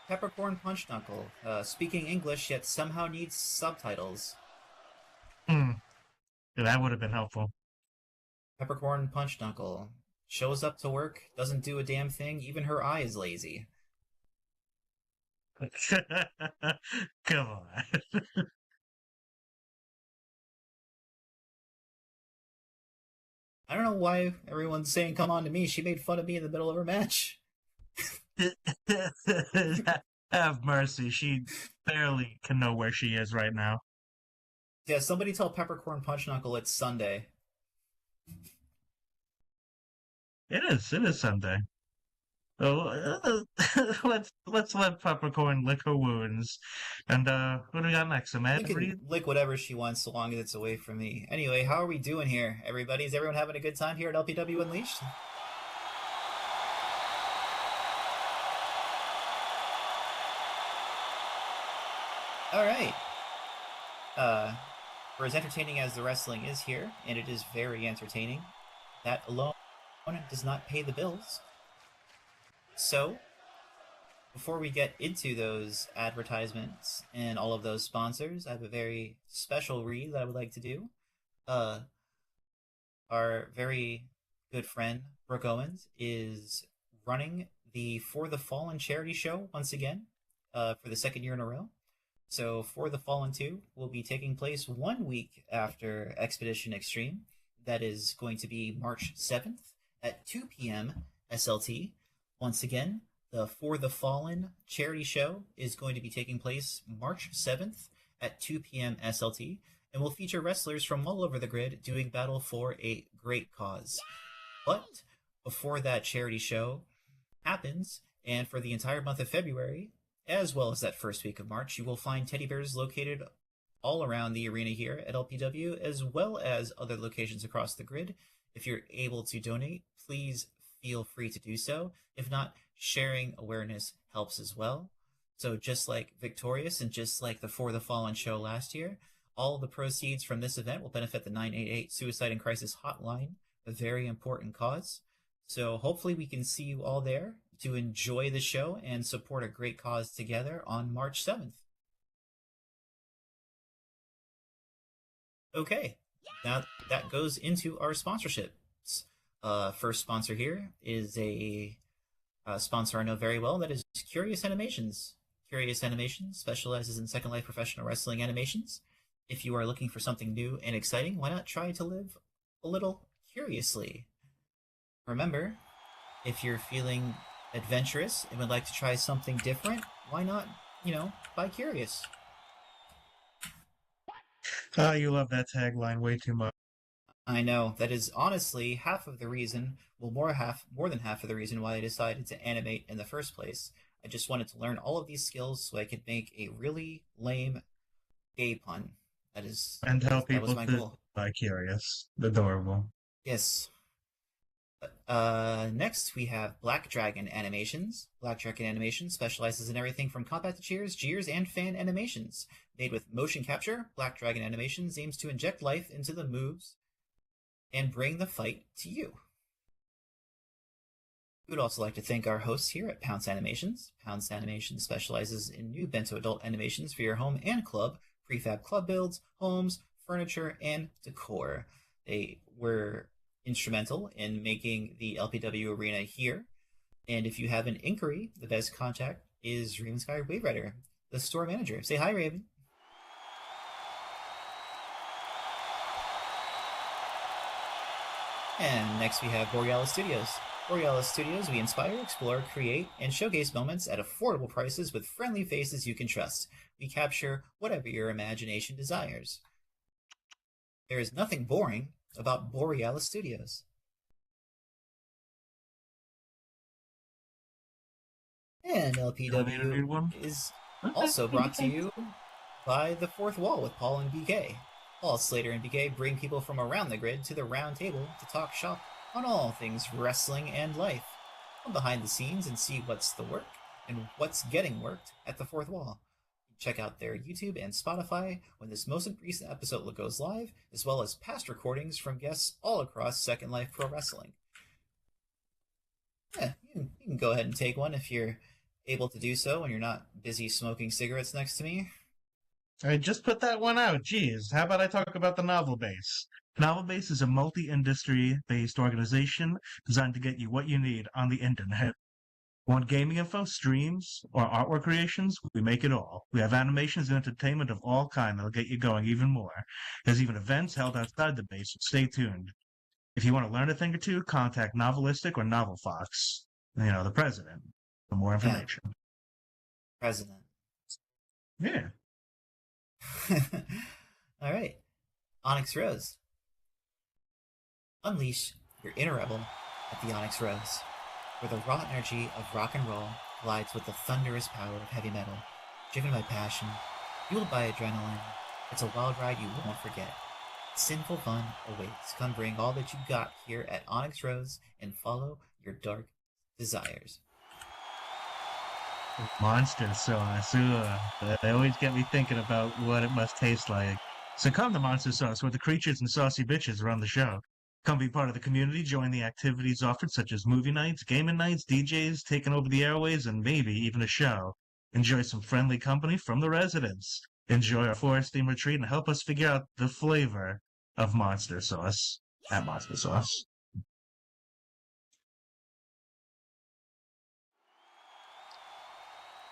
Peppercorn Punch Knuckle, speaking English yet somehow needs subtitles. Yeah, that would have been helpful. Peppercorn Punch Knuckle shows up to work, doesn't do a damn thing, even her eye is lazy. Come on. I don't know why everyone's saying come on to me. She made fun of me in the middle of her match. Have mercy. She barely can know where she is right now. Yeah, somebody tell Peppercorn Punch Knuckle it's Sunday. It is Sunday. So let's let Peppercorn lick her wounds. And what do we got next? Some She ad can read? lick whatever she wants so long as it's away from me. Anyway, how are we doing here, everybody? Is everyone having a good time here at LPW Unleashed? Alright. For as entertaining as the wrestling is here, and it is very entertaining, that alone does not pay the bills. So, before we get into those advertisements and all of those sponsors, I have a very special read that I would like to do. Our very good friend, Brooke Owens, is running the For the Fallen charity show once again, for the second year in a row. So, For the Fallen 2 will be taking place 1 week after Expedition Extreme. That is going to be March 7th at 2 p.m. SLT. Once again, the For the Fallen charity show is going to be taking place March 7th at 2 p.m. SLT and will feature wrestlers from all over the grid doing battle for a great cause. But before that charity show happens, and for the entire month of February, as well as that first week of March, you will find teddy bears located all around the arena here at LPW, as well as other locations across the grid. If you're able to donate, please feel free to do so. If not, sharing awareness helps as well. So just like Victorious and just like the For the Fallen show last year, all the proceeds from this event will benefit the 988 Suicide and Crisis Hotline, a very important cause. So hopefully we can see you all there to enjoy the show and support a great cause together on March 7th. Okay, now that goes into our sponsorships. First sponsor here is a sponsor I know very well, that is Curious Animations. Curious Animations specializes in Second Life professional wrestling animations. If you are looking for something new and exciting, why not try to live a little curiously? Remember, if you're feeling adventurous and would like to try something different, why not, buy curious? You love that tagline way too much. I know, that is honestly half of the reason, well, more than half of the reason why I decided to animate in the first place. I just wanted to learn all of these skills so I could make a really lame gay pun. And tell that people was my to goal. buy curious. Adorable. Yes. Next we have Black Dragon Animations. Black Dragon Animations specializes in everything from combat to cheers, jeers, and fan animations. Made with motion capture, Black Dragon Animations aims to inject life into the moves and bring the fight to you. We would also like to thank our hosts here at Pounce Animations. Pounce Animations specializes in new bento adult animations for your home and club, prefab club builds, homes, furniture, and decor. They were instrumental in making the LPW arena here. And if you have an inquiry, the best contact is Raven Sky Wave Rider, the store manager. Say hi, Raven. And next we have Borealis Studios. Borealis Studios, we inspire, explore, create, and showcase moments at affordable prices with friendly faces you can trust. We capture whatever your imagination desires. There is nothing boring about Borealis Studios. And Want me to read one? LPW is also brought to you by The Fourth Wall with Paul and BK. Paul, Slater, and BK bring people from around the grid to the round table to talk shop on all things wrestling and life. come behind the scenes and see what's the work and what's getting worked at the fourth wall. Check out their YouTube and Spotify when this most recent episode goes live, as well as past recordings from guests all across Second Life Pro Wrestling. Yeah, you can go ahead and take one if you're able to do so when you're not busy smoking cigarettes next to me. I just put that one out. Jeez, how about I talk about the Novel Base? Novel Base is a multi-industry based organization designed to get you what you need on the internet. Want gaming info, streams, or artwork creations? We make it all. We have animations and entertainment of all kind that'll get you going even more. There's even events held outside the base, so stay tuned. If you want to learn a thing or two, contact Novelistic or Novel Fox, the president, for more information. Yeah. President. Yeah. All right. Onyx Rose. Unleash your inner rebel at the Onyx Rose, where the raw energy of rock and roll collides with the thunderous power of heavy metal. Driven by passion, fueled by adrenaline, it's a wild ride you won't forget. Sinful fun awaits. Come bring all that you got here at Onyx Rose and follow your dark desires. Monster sauce. They always get me thinking about what it must taste like. So come to Monster Sauce, where the creatures and saucy bitches run the show. Come be part of the community, join the activities offered such as movie nights, gaming nights, DJs taking over the airways, and maybe even a show. Enjoy some friendly company from the residents. Enjoy our forest-themed retreat and help us figure out the flavor of Monster Sauce at Monster Sauce.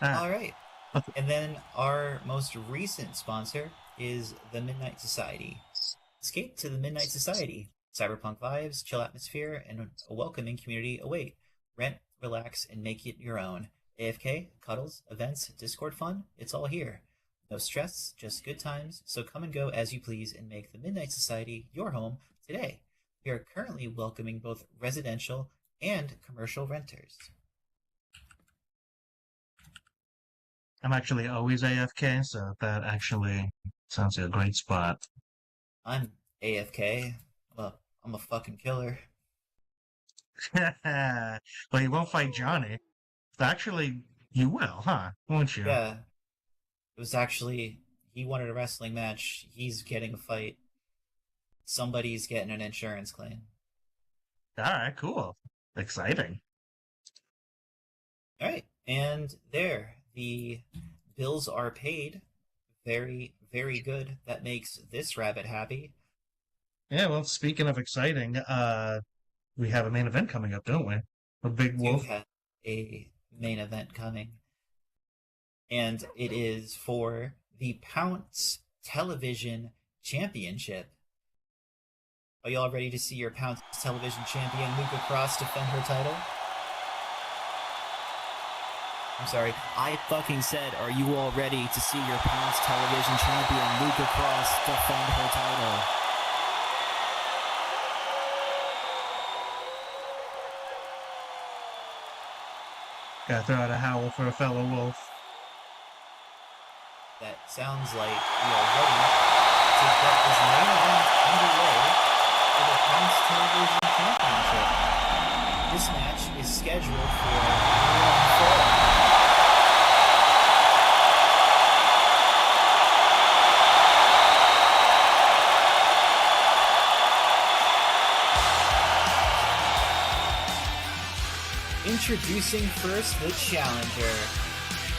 All right. And then our most recent sponsor is the Midnight Society. Escape to the Midnight Society. Cyberpunk vibes, chill atmosphere, and a welcoming community await. Rent, relax, and make it your own. AFK, cuddles, events, Discord fun, it's all here. No stress, just good times, so come and go as you please and make the Midnight Society your home today. We are currently welcoming both residential and commercial renters. I'm actually always AFK, so that actually sounds like a great spot. I'm AFK. Well, I'm a fucking killer. Well, you won't fight Johnny. Actually, you will, huh? Won't you? Yeah. It was actually, he wanted a wrestling match. He's getting a fight. Somebody's getting an insurance claim. Alright, cool. Exciting. Alright, and there. The bills are paid. Very, very good. That makes this rabbit happy. Yeah, well, speaking of exciting, we have a main event coming up, don't we? A big wolf. We have a main event coming. And it is for the Pounce Television Championship. Are y'all ready to see your Pounce Television Champion Luca Cross defend her title? I'm sorry. I fucking said, are you all ready to see your Pounce Television Champion Luca Cross defend her title? Gotta throw out a howl for a fellow wolf. That sounds like we are ready to get this main event underway for the Pounce Television Championship. This match is scheduled for 1 4. Introducing first the challenger.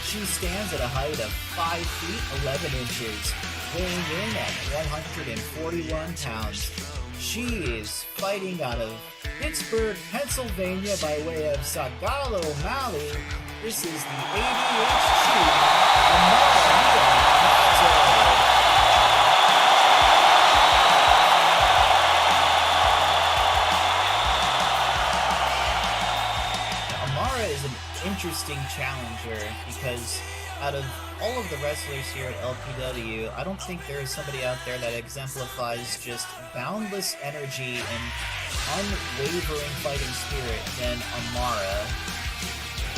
She stands at a height of 5 feet 11 inches, weighing in at 141 pounds. She is fighting out of Pittsburgh, Pennsylvania by way of Sagalo, Mali. This is the ADHD Amara. Interesting challenger because out of all of the wrestlers here at LPW, I don't think there is somebody out there that exemplifies just boundless energy and unwavering fighting spirit than Amara.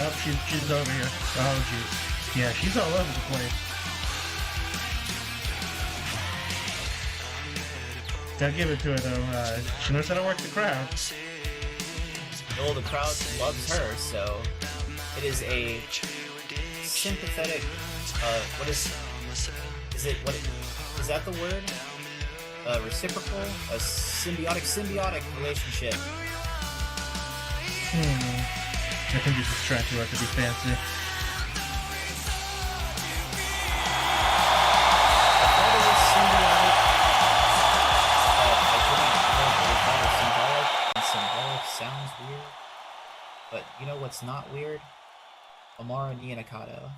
Oh, she's over here. Oh, geez. Yeah, she's all over the place. Gotta give it to her, though. She knows how to work the crowd. Well, the crowd loves her, so it is a sympathetic, what is that the word? Reciprocal? A symbiotic relationship. I think he's just trying to work to be fancy. Symbolic sounds weird, but you know what's not weird? Amara Nakado.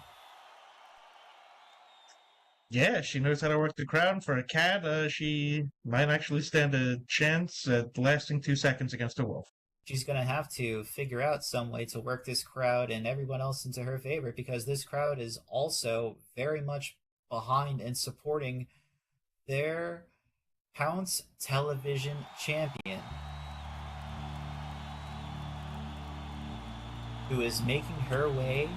Yeah, she knows how to work the crowd. For a cat, she might actually stand a chance at lasting 2 seconds against a wolf. She's going to have to figure out some way to work this crowd and everyone else into her favor, because this crowd is also very much behind and supporting their Pounce Television champion, who is making her way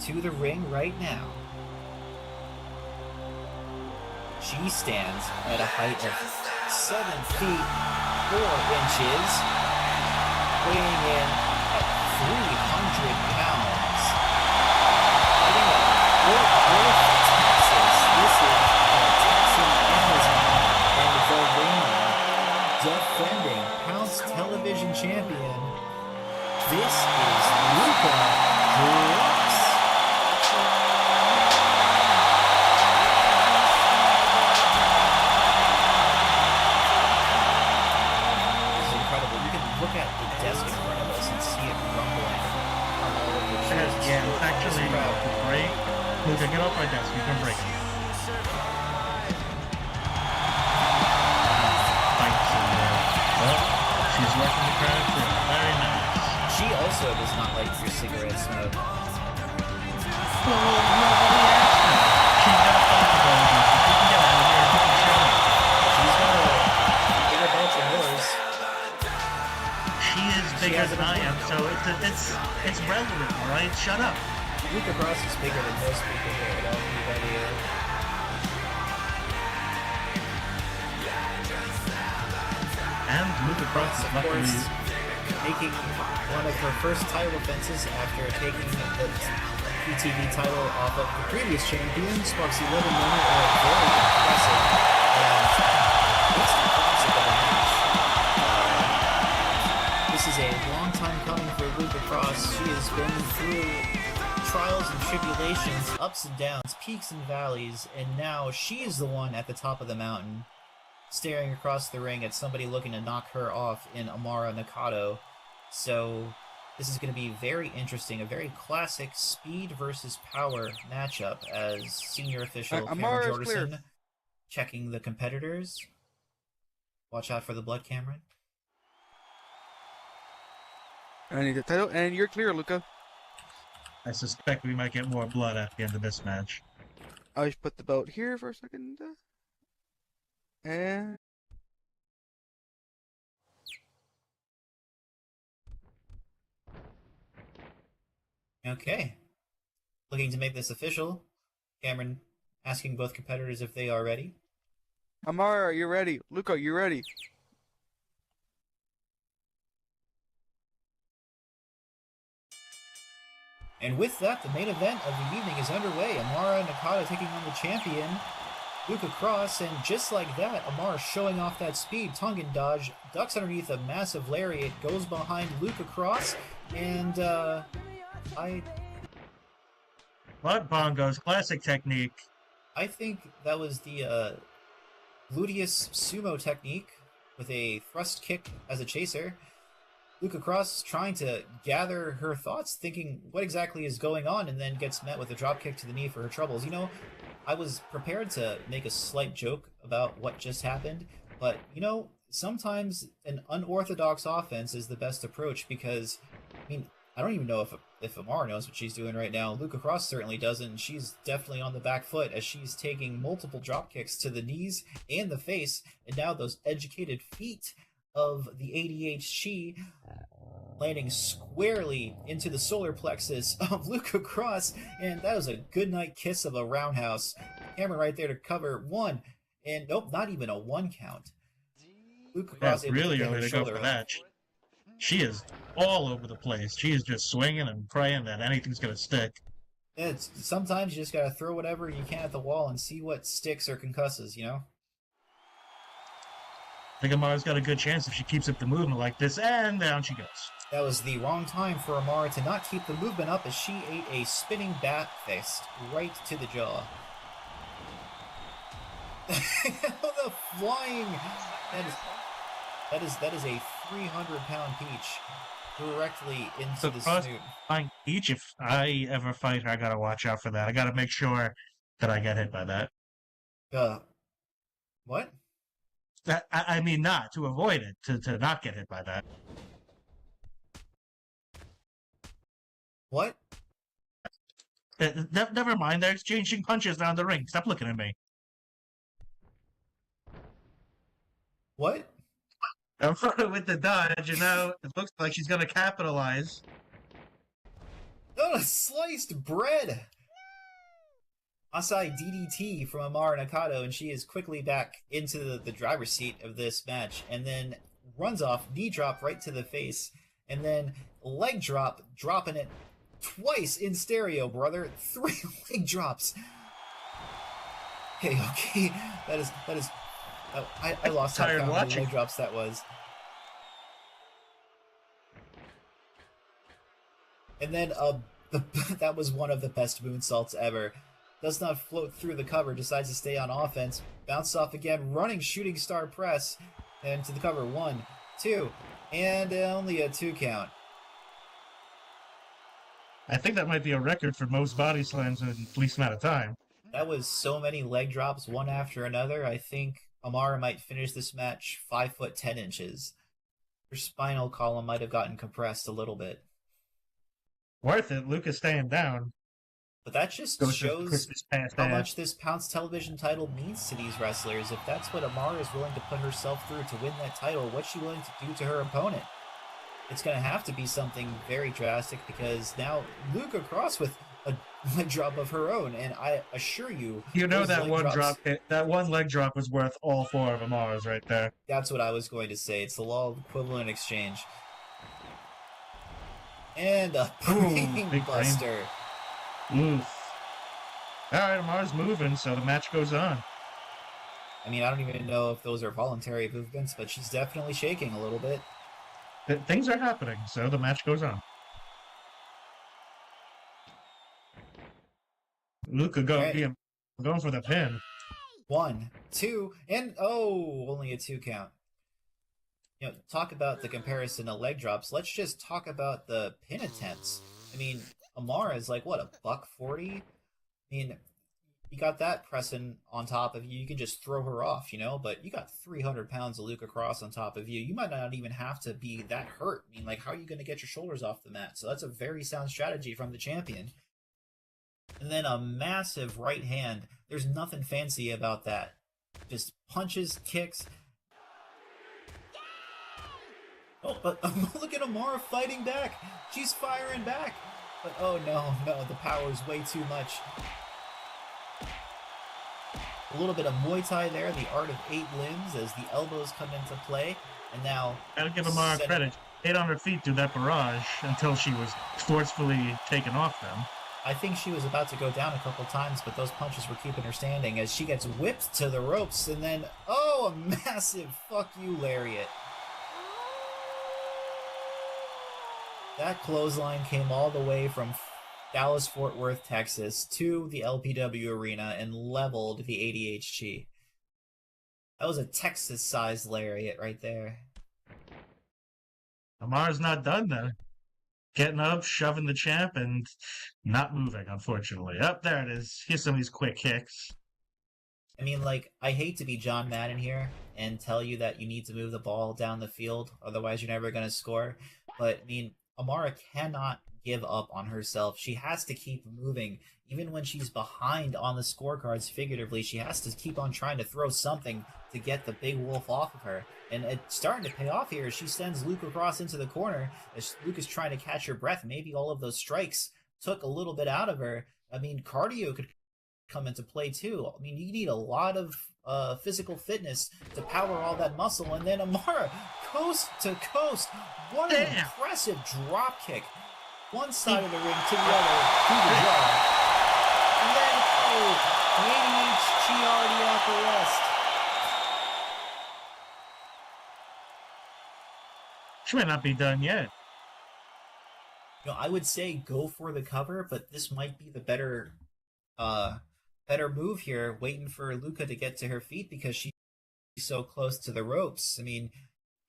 to the ring right now. She stands at a height of 7 feet 4 inches, weighing in at 300 pounds. Fighting out of Fort Worth, Texas. This is the Texan Amazon and the reigning, defending Pounce Television champion. This is Luca Cross. Look at the desk in front of us and see it rumbling from all over the chairs. Yeah, it's actually great. Luca, get off my desk. You're gonna break it. Fights in there. Well, she's working the crowd too. Very nice. She also does not like your cigarette smoke. Well, nobody asked her. She's got a phone to go with. If you can get out of here, you can show me. She's got a bigger belt than yours. She is bigger than I am, so it's relevant, alright? Shut up. Luca Cross is bigger than most people here at LPW. And Luca Cross is Of luckily course, making one of her first title defenses after taking the PTV title off of the previous champion, Sparks 11 minute, very impressive. And it's the classic of a match. This is a long time coming for Luca Cross. She has been through trials and tribulations, ups and downs, peaks and valleys, and now she is the one at the top of the mountain, staring across the ring at somebody looking to knock her off in Amara Nakado. So this is going to be very interesting, a very classic speed versus power matchup, as senior official Cameron Jorgensen checking the competitors. Watch out for the blood, Cameron. I need the title, and you're clear, Luca. I suspect we might get more blood at the end of this match. I'll just put the belt here for a second. And Okay. Looking to make this official. Cameron asking both competitors if they are ready. Amara, you're ready. Luca, you're ready. And with that, the main event of the evening is underway. Amara Nakado taking on the champion, Luca Cross, and just like that, Amara showing off that speed, tongue and dodge, ducks underneath a massive lariat, goes behind Luca Cross, and Blood bongos, classic technique. I think that was the gluteus sumo technique with a thrust kick as a chaser. Luca Cross trying to gather her thoughts, thinking what exactly is going on, and then gets met with a drop kick to the knee for her troubles. You know, I was prepared to make a slight joke about what just happened, but, you know, sometimes an unorthodox offense is the best approach, because, I mean, I don't even know if Amara knows what she's doing right now. Luca Cross certainly doesn't, and she's definitely on the back foot as she's taking multiple drop kicks to the knees and the face, and now those educated feet of the ADHD landing squarely into the solar plexus of Luca Cross, and that was a good night kiss of a roundhouse. Cameron right there to cover one, and nope, not even a one count. Luca Cross That's really early to go for that. She is all over the place. She is just swinging and praying that anything's going to stick. It's sometimes you just gotta throw whatever you can at the wall and see what sticks or concusses, you know? I think Amara's got a good chance if she keeps up the movement like this, and down she goes. That was the wrong time for Amara to not keep the movement up as she ate a spinning bat fist right to the jaw. The flying that is a 300-pound peach directly into the snoot. Each, if I ever fight her, I gotta watch out for that. I gotta make sure that I get hit by that. What? I mean, not to avoid it, to not get hit by that. What? Never mind, they're exchanging punches down the ring. Stop looking at me. What? With the dodge, you know, it looks like she's gonna capitalize. Oh, sliced bread! Asai DDT from Amara Nakado, and she is quickly back into the driver's seat of this match, and then runs off, knee drop right to the face, and then leg drop, dropping it twice in stereo, brother. 3 leg drops. Okay, that is. Oh, I lost how many leg drops that was. And then that was one of the best moonsaults ever. Does not float through the cover, decides to stay on offense. Bounce off again, running shooting star press. And to the cover, 1, 2, and only a 2 count. I think that might be a record for most body slams in the least amount of time. That was so many leg drops, one after another. I think Amara might finish this match 5 foot 10 inches. Her spinal column might have gotten compressed a little bit. Worth it, Luca's staying down. But that just shows how much this Pounce television title means to these wrestlers. If that's what Amara is willing to put herself through to win that title, what's she willing to do to her opponent? It's going to have to be something very drastic, because now Luca Cross with a leg drop of her own, and I assure you... You know that one leg drop was worth all 4 of Amara's right there. That's what I was going to say. It's the law of equivalent exchange. And a brain buster. Oof. Alright, Amara's moving, so the match goes on. I mean, I don't even know if those are voluntary movements, but she's definitely shaking a little bit. Things are happening, so the match goes on. Luca going for the pin. 1, 2, and only a 2 count. You know, talk about the comparison to leg drops. Let's just talk about the pin attempts. I mean, Amara is like, what, $140? I mean, you got that pressing on top of you. You can just throw her off, you know? But you got 300 pounds of Luca Cross on top of you. You might not even have to be that hurt. I mean, like, how are you going to get your shoulders off the mat? So that's a very sound strategy from the champion. And then a massive right hand. There's nothing fancy about that. Just punches, kicks. Oh, but look at Amara fighting back. She's firing back. But oh no, the power is way too much. A little bit of Muay Thai there, the art of 8 limbs as the elbows come into play. And now... Gotta give Amara credit. Stayed on her feet through that barrage until she was forcefully taken off them. I think she was about to go down a couple times, but those punches were keeping her standing as she gets whipped to the ropes, and then, a massive fuck you lariat. That clothesline came all the way from Dallas-Fort Worth, Texas to the LPW arena and leveled the ADHG. That was a Texas-sized lariat right there. Amara's not done though. Getting up, shoving the champ, and not moving, unfortunately. Up there it is. Here's some of these quick kicks. I mean, like, I hate to be John Madden here and tell you that you need to move the ball down the field, otherwise you're never going to score. But, I mean, Amara cannot give up on herself. She has to keep moving. Even when she's behind on the scorecards, figuratively, she has to keep on trying to throw something to get the big wolf off of her. And it's starting to pay off here as she sends Luke across into the corner as Luke is trying to catch her breath. Maybe all of those strikes took a little bit out of her. I mean, cardio could come into play too. I mean, you need a lot of physical fitness to power all that muscle, and then Amara coast to coast. What an Damn. impressive drop kick. One side of the ring to the other, through the jaw. And then, the ADHG already out the rest. She might not be done yet. You know, I would say go for the cover, but this might be the better move here, waiting for Luca to get to her feet because she's so close to the ropes. I mean,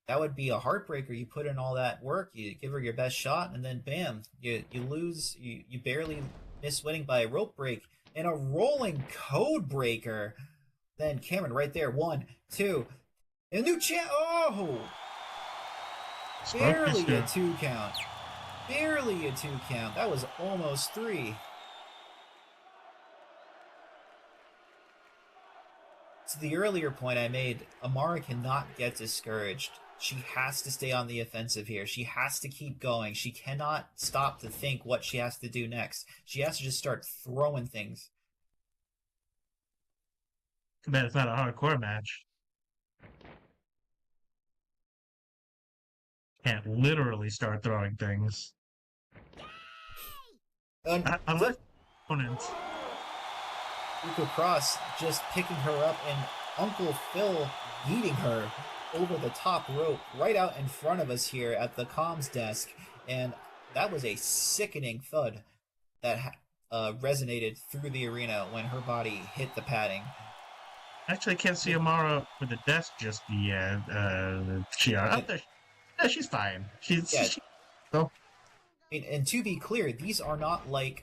that would be a heartbreaker. You put in all that work, you give her your best shot, and then bam, you lose. You barely miss winning by a rope break and a rolling code breaker. Then Cameron right there, 1, 2, a new champ. Oh, barely a 2 count. Barely a 2 count. That was almost 3. To the earlier point I made, Amara cannot get discouraged. She has to stay on the offensive here. She has to keep going. She cannot stop to think what she has to do next. She has to just start throwing things. Too bad it's not a hardcore match. Can't literally start throwing things. Unless opponents. Luca Cross just picking her up and Uncle Phil beating her over the top rope right out in front of us here at the comms desk. And that was a sickening thud that resonated through the arena when her body hit the padding. Actually, I can't see Amara with the desk just yet. She's fine. And to be clear, these are not like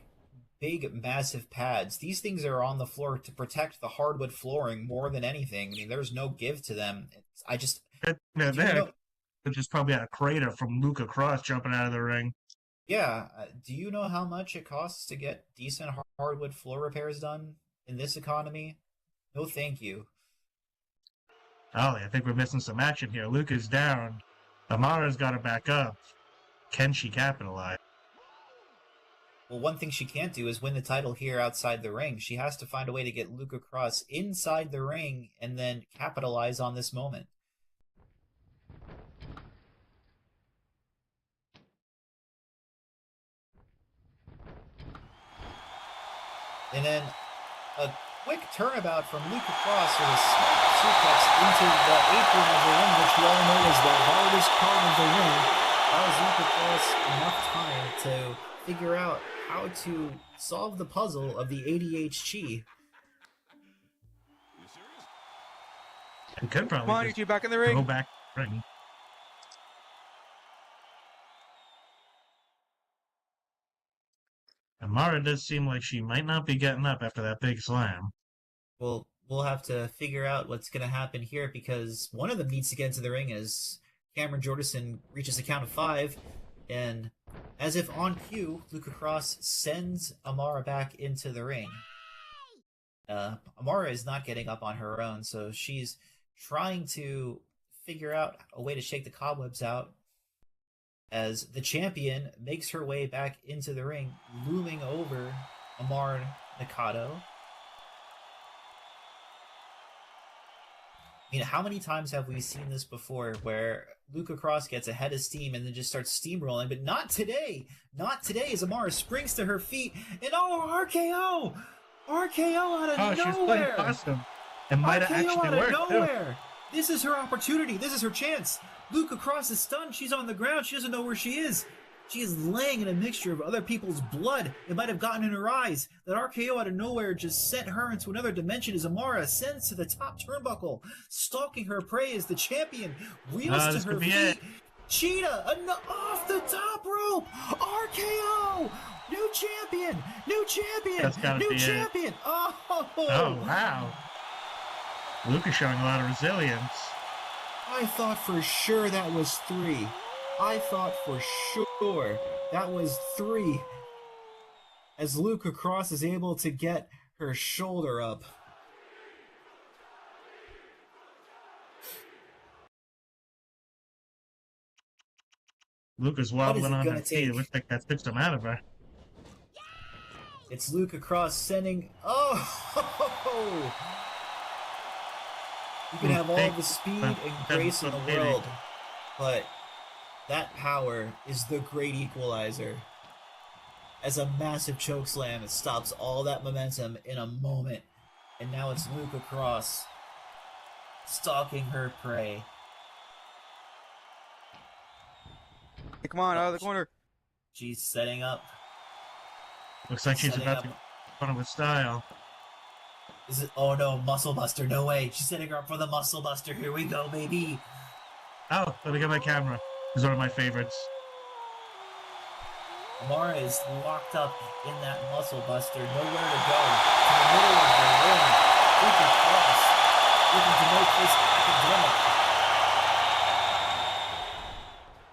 big, massive pads. These things are on the floor to protect the hardwood flooring more than anything. I mean, there's no give to them. Which is probably a crater from Luca Cross jumping out of the ring. Yeah. Do you know how much it costs to get decent hardwood floor repairs done in this economy? No, thank you. Ollie, I think we're missing some action here. Luca's down. Amara's got to back up. Can she capitalize? Well, one thing she can't do is win the title here outside the ring. She has to find a way to get Luca Cross inside the ring and then capitalize on this moment. And then a quick turnabout from Luca Cross with a smart suplex into the apron of the ring, which we all know is the hardest part of the ring. That was Luca Cross enough time to figure out how to solve the puzzle of the ADHG. We could probably Come on, you two back in the ring. go back to the ring. Amara does seem like she might not be getting up after that big slam. Well, we'll have to figure out what's going to happen here because one of them needs to get into the ring as Cameron Jordison reaches the count of 5, and as if on cue, Luca Cross sends Amara back into the ring. Amara is not getting up on her own, so she's trying to figure out a way to shake the cobwebs out as the champion makes her way back into the ring, looming over Amara Nakado. I mean, how many times have we seen this before where Luca Cross gets a head of steam and then just starts steamrolling? But not today. Not today as Amara springs to her feet and RKO! RKO out of nowhere! She's playing awesome. It might have actually out of worked, nowhere! Too. This is her opportunity. This is her chance. Luca Cross is stunned. She's on the ground. She doesn't know where she is. She is laying in a mixture of other people's blood. It might have gotten in her eyes. That RKO out of nowhere just sent her into another dimension as Amara ascends to the top turnbuckle, stalking her prey as the champion wheels to her feet. Cheetah off the top rope. RKO. New champion. New champion. New champion. Oh, wow. Luca showing a lot of resilience. I thought for sure that was 3. I thought for sure that was 3. As Luca Cross is able to get her shoulder up. Luca's wobbling on her feet. It looks like that took some out of her. It's Luca Cross sending. Oh! You can have all the speed and grace in the world, but that power is the great equalizer. As a massive chokeslam, it stops all that momentum in a moment. And now it's Luca Cross stalking her prey. Hey, come on, out of the corner. She's setting up. Looks like she's about to go on with style. Is it? Oh no, Muscle Buster! No way! She's setting her up for the Muscle Buster. Here we go, baby. Oh, let me get my camera. It's one of my favorites. Amara is locked up in that Muscle Buster. Nowhere to go. To the middle of the ring. Luca Cross looking to make this academic.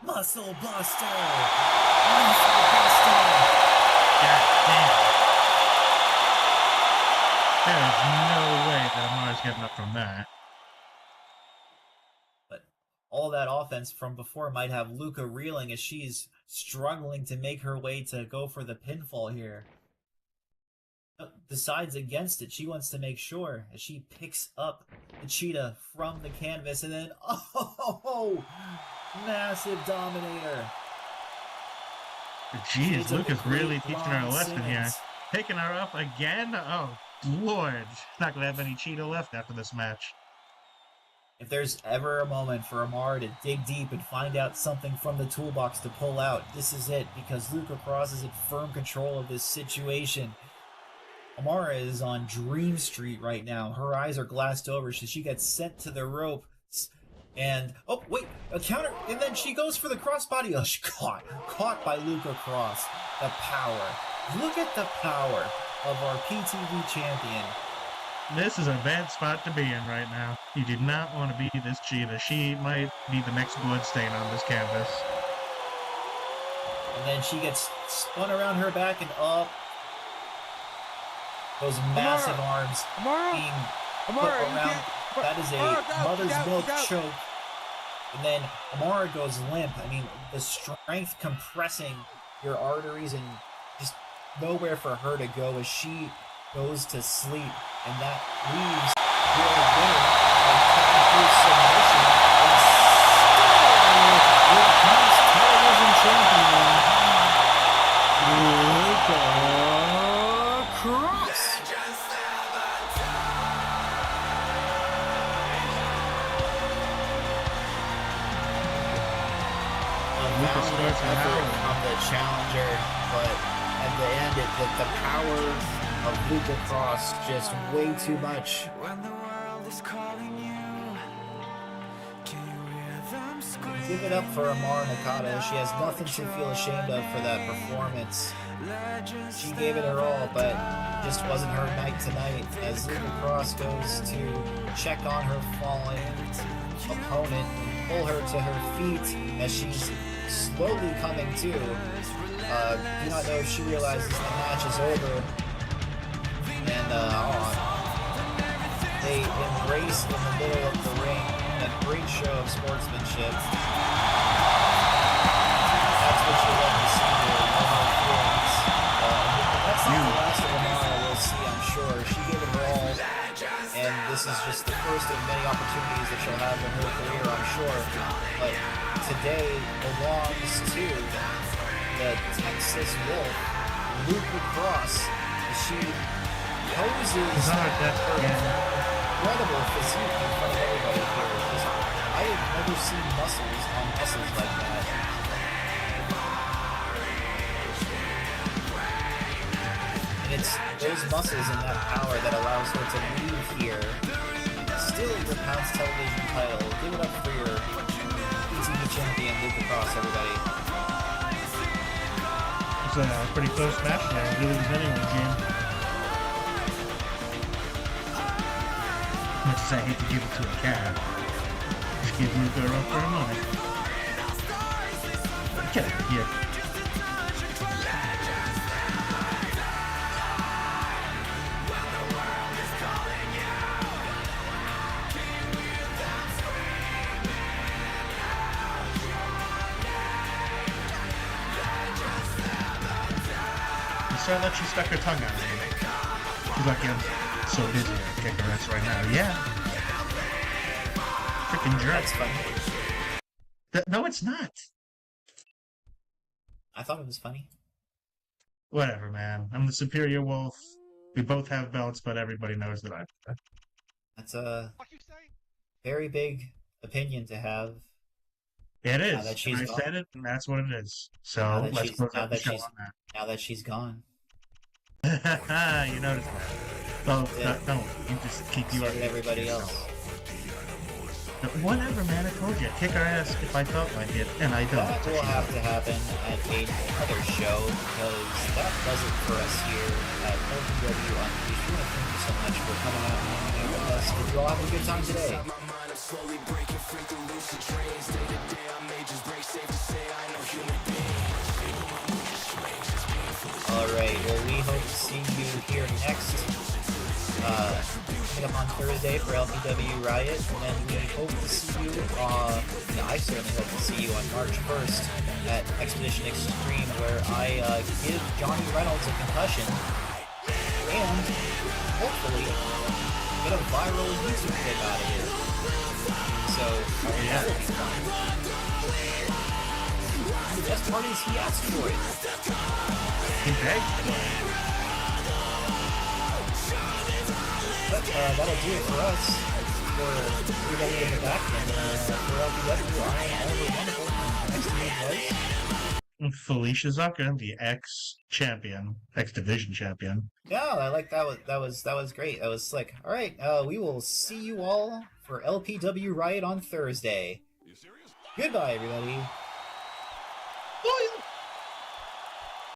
Muscle Buster. Muscle Buster. God damn. There is no way that Amara's getting up from that. But all that offense from before might have Luca reeling as she's struggling to make her way to go for the pinfall here. Decides against it. She wants to make sure as she picks up the cheetah from the canvas and then, oh, massive dominator. Jeez, Luca's really teaching her a lesson here. Picking her up again? Oh, Lord. Not going to have any cheetah left after this match. If there's ever a moment for Amara to dig deep and find out something from the toolbox to pull out, this is it, because Luca Cross is in firm control of this situation. Amara is on Dream Street right now. Her eyes are glassed over, so she gets sent to the rope. And, oh, wait, a counter, and then she goes for the crossbody. Oh, she caught by Luca Cross. The power. Look at the power of our PTV champion. This is a bad spot to be in right now. You do not want to be this cheetah. She might be the next bloodstain on this canvas. And then she gets spun around her back and up. Those massive arms being put around. That is a mother's milk choke. And then Amara goes limp. I mean, the strength compressing your arteries and just nowhere for her to go as she goes to sleep. And that leaves your winner by technical submission and still your past television champion, Luca Cross. Luca starts effort from the challenger, but at the end, the power of Luca Cross just way too much. When the world is calling you, can you hear them scream? Give it up for Amara Nakata. She has nothing to feel ashamed of for that performance. She gave it her all, but it just wasn't her night tonight as Luca Cross goes to check on her falling opponent and pull her to her feet as she's slowly coming to. Do not know if she realizes the match is over. And they embrace in the middle of the ring. A great show of sportsmanship. That's what you love to see here. No hard feelings. That's not the last of Amara we'll see, I'm sure. She gave it her all. And this is just the first of many opportunities that she'll have in her career, I'm sure. But today belongs to the Texas Wolf, Luca Cross. She poses her incredible physique in front of everybody here. I have never seen muscles on muscles like that. And it's those muscles and that power that allows her to leave here. Still your Pounds Television title. Give it up for your PTV champion, Luca Cross, everybody. It's a pretty close match there. Really depending on the game. Much as I hate to give it to a cat, just give Luca a run for her money. Get out of here. so I thought she stuck her tongue out at me. She's like, I'm so busy, I'm kicking ass right now. Yeah. Freaking jerk. That's funny. No, it's not. I thought it was funny. Whatever, man. I'm the superior wolf. We both have belts, but everybody knows that I'm. That's a very big opinion to have. It is. Now that she's I gone. said it, and that's what it is. So Now that let's she's close now out the that show she's on now that she's gone. that. You noticed that. Well, Yeah. don't. You just keep you So up. did everybody else. Whatever, man. I told you. I'd kick her ass if I felt like it, and I don't. That will have to happen at another show because that does it for us here at LPW Unleashed. We want to thank you so much for coming out and hanging out with us. Did you all have a good time today? Inside my mind, I'm slowly breaking free through lucid dreams. Day to day, I may just break. Safe to say, I know human beings. Alright, well we hope to see you here next coming up on Thursday for LPW Riot, and then we hope to see you I certainly hope to see you on March 1st at Expedition Extreme, where I give Johnny Reynolds a concussion and hopefully get a viral YouTube clip out of it. So that will be fun. The best part is he asked for it. But that'll do it for us. For everybody in the back, and for LPW, I am Oliver Wonderful. Next to me was Felicia Zucker, the ex-champion, ex-division champion. no, I like that was great. That was slick. All right, we will see you all for LPW Riot on Thursday. Goodbye, everybody.